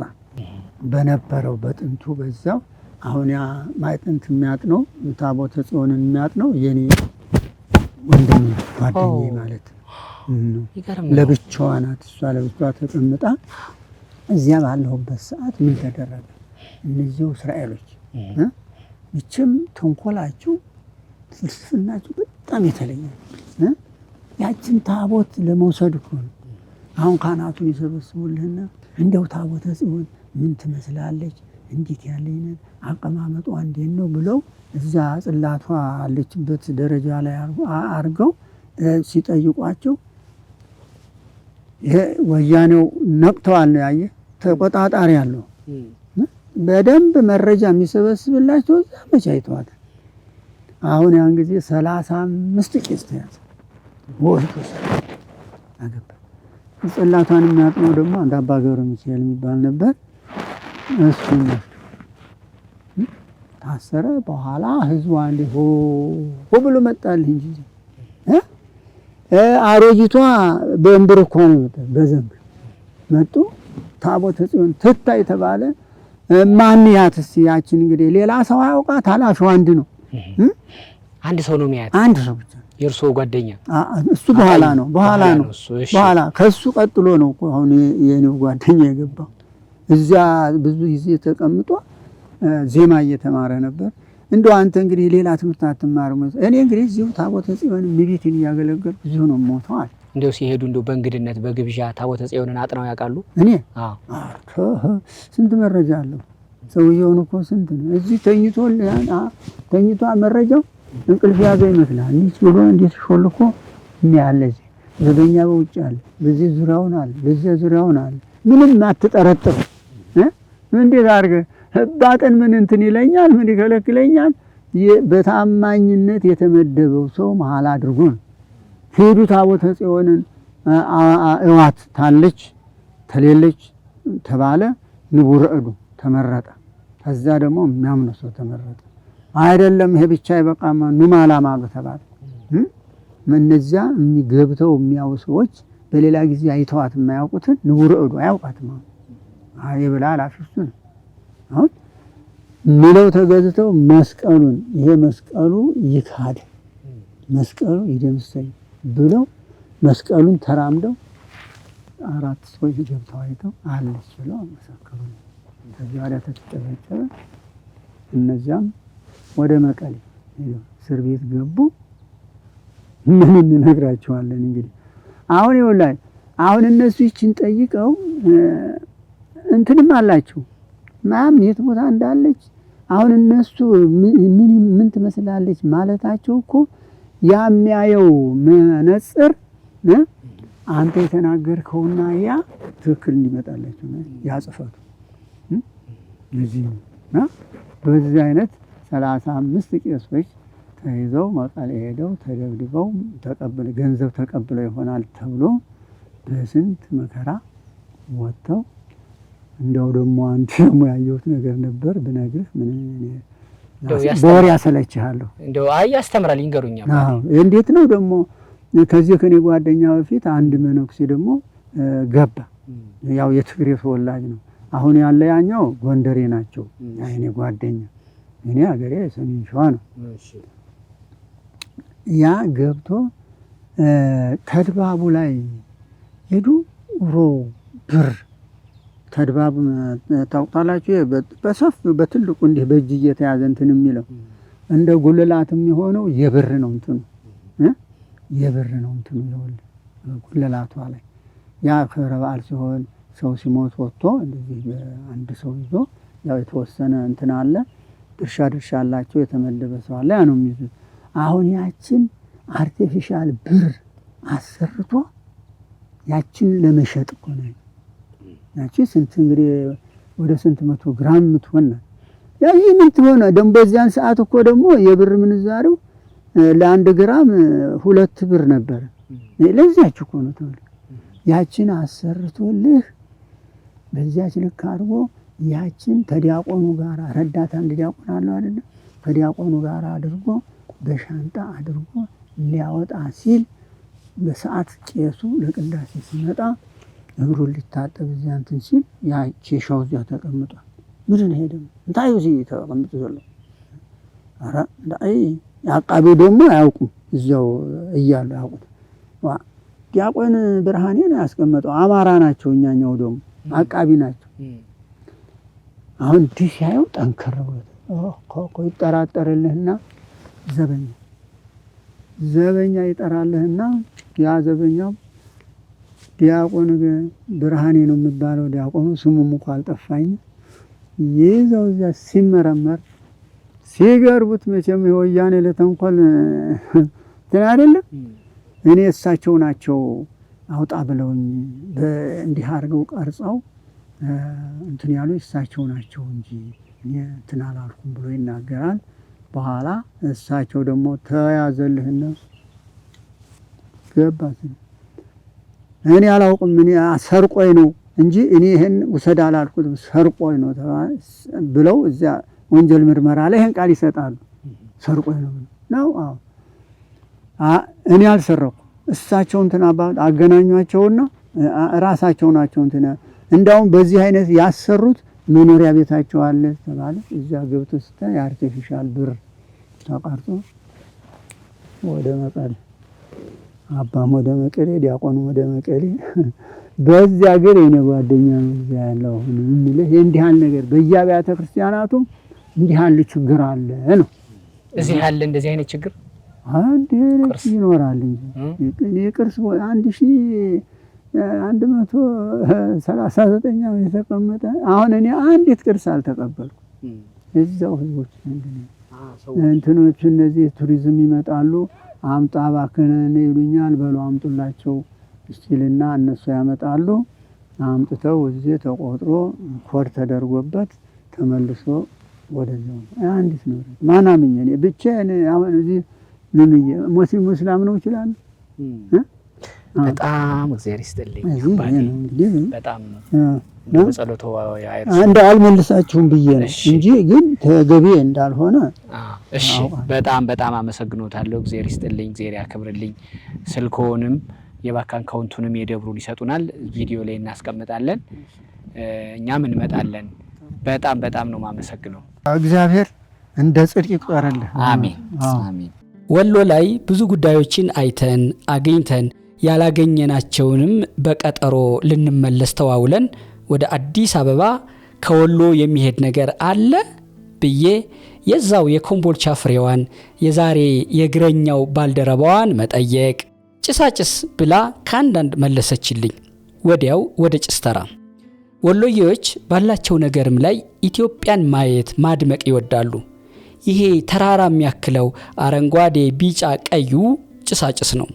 በነበረው በጥንቱ በዛው አሁን ያ ማይጥንት የሚያጥነው ታቦተ ጽዮንን የሚያጥነው የኔ ወንድም ጓደኛዬ ማለት ነው። ለብቻዋ ናት። እሷ ለብቻዋ ተቀምጣ እዚያ ባለሁበት ሰዓት ምን ተደረገ? እነዚሁ እስራኤሎች ምችም ተንኮላችሁ ፍልስፍናችሁ በጣም የተለየ ያችን ታቦት ለመውሰድ እኮ ነው። አሁን ካህናቱን ይሰበስቡልህና እንደው ታቦተ ጽዮን ምን ትመስላለች? እንዴት ያለኝን አቀማመጧ እንዴት ነው ብለው እዛ ጽላቷ አለችበት ደረጃ ላይ አርገው ሲጠይቋቸው ይሄ ወያኔው ነቅተዋል ነው ያየ ተቆጣጣሪ ያለው በደንብ መረጃ የሚሰበስብላቸው እዛ መቻይተዋል። አሁን ያን ጊዜ 35 ቄስ ተያዘ ወልቶ አገባ። ጽላቷን የሚያጥነው ደግሞ አንድ አባ ገብረ ሚካኤል የሚባል ነበር። እሱ ታሰረ። በኋላ ህዝቡ አንዴ ሆ ብሎ መጣልህ እንጂ አሮጊቷ በእንብርኳ ነው በዘንብ መጡ። ታቦተ ጽዮን ትታይ ተባለ። ማን ያትስ ያችን እንግዲህ ሌላ ሰው አያውቃት፣ ኃላፊው አንድ ነው። አንድ ሰው ነው የሚያት፣ አንድ ሰው ብቻ የእርሶ ጓደኛ። እሱ በኋላ ከሱ ቀጥሎ ነው አሁን የኔው ጓደኛ የገባው። እዚያ ብዙ ጊዜ ተቀምጦ ዜማ እየተማረ ነበር። እንደው አንተ እንግዲህ ሌላ ትምህርት አትማርም? እኔ እንግዲህ እዚሁ ታቦተ ጽዮን ቤቴን እያገለገልኩ እዚሁ ነው ሞተዋል። እንደው ሲሄዱ እንደው በእንግድነት በግብዣ ታቦተ ጽዮንን አጥነው ያውቃሉ? እኔ ስንት መረጃ አለው ሰውየውን እኮ ስንት ነው እዚህ ተኝቶ መረጃው እንቅልፍ ያዘው ይመስላል። እንዴት ብሎ እንዴት ሾልኮ ያለ እዚህ ዘበኛ በውጭ አለ፣ በዚህ ዙሪያውን አለ፣ በዚህ ዙሪያውን አለ። ምንም አትጠረጥር። እንዴት አድርገህ ባጠን ምን እንትን ይለኛል፣ ምን ይከለክለኛል? በታማኝነት የተመደበው ሰው መሀል አድርጎ ነው። ሄዱ ታቦተ ጽዮንን እዋት ታለች ተሌለች ተባለ። ንቡረ እዱ ተመረጠ። ከዛ ደግሞ የሚያምነው ሰው ተመረጠ። አይደለም ይሄ ብቻ ይበቃማ ኑማላማ ተባለ። እነዚያ ገብተው የሚያው ሰዎች በሌላ ጊዜ አይተዋት የማያውቁትን ንቡረ እዱ አያውቃትም። አይ ብላ አላፊሱ ነው አሁን ምለው ተገዝተው መስቀሉን ይሄ መስቀሉ ይካድ መስቀሉ ይደምሰኝ ብለው መስቀሉን ተራምደው 4 ሰዎች ገብተው አይተው አለች ብለው መሰከሩ። ከዚያ ወዲያ ተጨበጨበ። እነዚያም ወደ መቀሌ እስር ቤት ገቡ። ምን እንነግራቸዋለን እንግዲህ አሁን ይኸውልህ አሁን እነሱ ይችን ጠይቀው እንትንም አላቸው ማም የት ቦታ እንዳለች አሁን እነሱ ምን ትመስላለች ማለታቸው እኮ ያ የሚያየው መነጽር አንተ የተናገርከውና ያ ትክክል እንዲመጣላቸው ያ ጽፈቱ ለዚህ ነው በዚህ አይነት 35 ቄሶች ተይዘው መቀሌ ሄደው ተደብድበው ገንዘብ ተቀብለው ይሆናል ተብሎ በስንት መከራ ወጥተው እንደው ደግሞ አንተ ደግሞ ያየሁት ነገር ነበር ብነግርህ ምን በወሬ ያሰለችሃለሁ እንደው ያስተምራል ይንገሩኛ እንዴት ነው ደግሞ ከዚህ ከኔ ጓደኛ በፊት አንድ መነኩሴ ደግሞ ገባ ያው የትግሬ ተወላጅ ነው አሁን ያለ ያኛው ጎንደሬ ናቸው የኔ ጓደኛ እኔ ሀገሬ ሰሜን ሸዋ ነው ያ ገብቶ ተድባቡ ላይ ሄዱ ብር ተድባብ ታውቃላችሁ በሰፍ በትልቁ እንዲህ በእጅ እየተያዘ እንትን የሚለው እንደ ጉልላትም የሆነው የብር ነው እንትኑ የብር ነው እንትኑ ይወል ጉልላቷ ላይ ያ ክብረ በዓል ሲሆን ሰው ሲሞት ወጥቶ እንደዚህ አንድ ሰው ይዞ ያው የተወሰነ እንትን አለ ድርሻ አላቸው የተመደበ ሰው አለ ያ ነው የሚይዙት አሁን ያችን አርቲፊሻል ብር አሰርቶ ያችን ለመሸጥ እኮ ነው ያቺ ስንት እንግዲህ ወደ ስንት 100 ግራም ምትሆን ያ ምን ትሆነ ደም በዚያን ሰዓት እኮ ደግሞ የብር ምንዛሬው ለአንድ ግራም 2 ብር ነበር ለዚያች እኮ ነው ተወል ያችን አሰርቶልህ በዚያች ልክ አድርጎ ያችን ተዲያቆኑ ጋር ረዳት አንድ ዲያቆን አለው አይደል ተዲያቆኑ ጋር አድርጎ በሻንጣ አድርጎ ሊያወጣ ሲል በሰዓት ቄሱ ለቅዳሴ ሲመጣ እግሩን ሊታጠብ እዚያ እንትን ሲል ያ ቼሻው እዚያ ተቀምጧል ምንድን ሄደም እንታዩ እዚህ ተቀምጦ ዘሎ አራ እንዳይ ያቃቤ ደግሞ አያውቁም እዚያው እያሉ ያውቁት ዲያቆን ብርሃኔ ነው ያስቀመጠው አማራ ናቸው እኛኛው ደግሞ አቃቢ ናቸው አሁን ዲሽ ያየው ጠንከረ ኮኮ ይጠራጠርልህና ዘበኛ ይጠራልህና ያ ዘበኛው ዲያቆን ብርሃኔ ነው የሚባለው ዲያቆኑ ስሙም እንኳን አልጠፋኝ ይዘው እዛ ሲመረመር ሲገርቡት መቼም የወያኔ ለተንኮል እንትን አይደለም እኔ እሳቸው ናቸው አውጣ ብለውኝ እንዲህ አድርገው ቀርጸው እንትን ያሉ እሳቸው ናቸው እንጂ እኔ እንትን አላልኩም ብሎ ይናገራል በኋላ እሳቸው ደግሞ ተያዘልህና ገባት እኔ አላውቅም እኔ ሰርቆይ ነው እንጂ እኔ ይሄን ወሰድ አላልኩትም ሰርቆይ ነው ብለው እዚያ ወንጀል ምርመራ ላይ ይሄን ቃል ይሰጣሉ ሰርቆይ ነው አዎ እኔ አልሰረኩ እሳቸው እንትና አገናኟቸውና ራሳቸው ናቸው እንትና እንዳውም በዚህ አይነት ያሰሩት መኖሪያ ቤታቸው አለ ተባለ እዚያ ገብቶ ስታይ አርቲፊሻል ብር ተቀርጾ ወደ መቀሌ አባም ወደ መቀሌ ዲያቆኑ ወደ መቀሌ በዚያ ግን የኔ ጓደኛ ነው ያለው የሚልህ እንዲህ ያለ ነገር በየአብያተ ክርስቲያናቱ እንዲህ ያለ ችግር አለ ነው እዚህ ያለ እንደዚህ አይነት ችግር አንድ ይኖራል እንጂ የቅርስ 1139 ነው የተቀመጠ አሁን እኔ አንዲት ቅርስ አልተቀበልኩ እዛው ህዝቦች እንትኖች እነዚህ ቱሪዝም ይመጣሉ አምጣ ባከነን ይሉኛል በሉ አምጡላቸው እስቲልና እነሱ ያመጣሉ አምጥተው እዚህ ተቆጥሮ ኮድ ተደርጎበት ተመልሶ ወደዛው አንዲት ነው ማናምኝ እኔ ብቻዬን አሁን እዚህ ሙስሊም ሙስሊም ነው ይችላል በጣም እግዚአብሔር ይስጥልኝ በጣም በጸሎቱ ያይርስ አንድ አልመልሳችሁም ብዬ ነው እንጂ ግን ተገቢ እንዳልሆነ እሺ በጣም አመሰግኖታለሁ እግዚአብሔር ይስጥልኝ እግዚአብሔር ያከብርልኝ ስልኮንም የባንክ አካውንቱንም የደብሩን ይሰጡናል ቪዲዮ ላይ እናስቀምጣለን እኛም እንመጣለን በጣም ነው ማመሰግነው እግዚአብሔር እንደ ጽድቅ ይቆራል አሜን አሜን ወሎ ላይ ብዙ ጉዳዮችን አይተን አግኝተን ያላገኘናቸውንም በቀጠሮ ልንመለስ ተዋውለን ወደ አዲስ አበባ ከወሎ የሚሄድ ነገር አለ ብዬ የዛው የኮምቦልቻ ፍሬዋን የዛሬ የግረኛው ባልደረባዋን መጠየቅ ጭሳጭስ ብላ ካንዳንድ መለሰችልኝ ወዲያው ወደ ጭስ ተራ። ወሎዬዎች ባላቸው ነገርም ላይ ኢትዮጵያን ማየት ማድመቅ ይወዳሉ። ይሄ ተራራ የሚያክለው አረንጓዴ ቢጫ ቀዩ ጭሳጭስ ነው።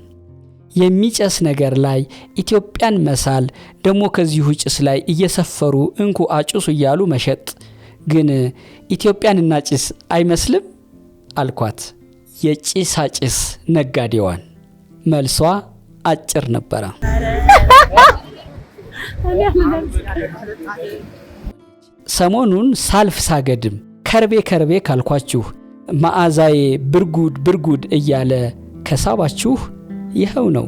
የሚጨስ ነገር ላይ ኢትዮጵያን መሳል ደሞ ከዚሁ ጭስ ላይ እየሰፈሩ እንኩ አጭሱ እያሉ መሸጥ ግን ኢትዮጵያንና ጭስ አይመስልም አልኳት የጭሳጭስ ነጋዴዋን። መልሷ አጭር ነበረ። ሰሞኑን ሳልፍ ሳገድም ከርቤ ካልኳችሁ መዓዛዬ ብርጉድ እያለ ከሳባችሁ ይኸው ነው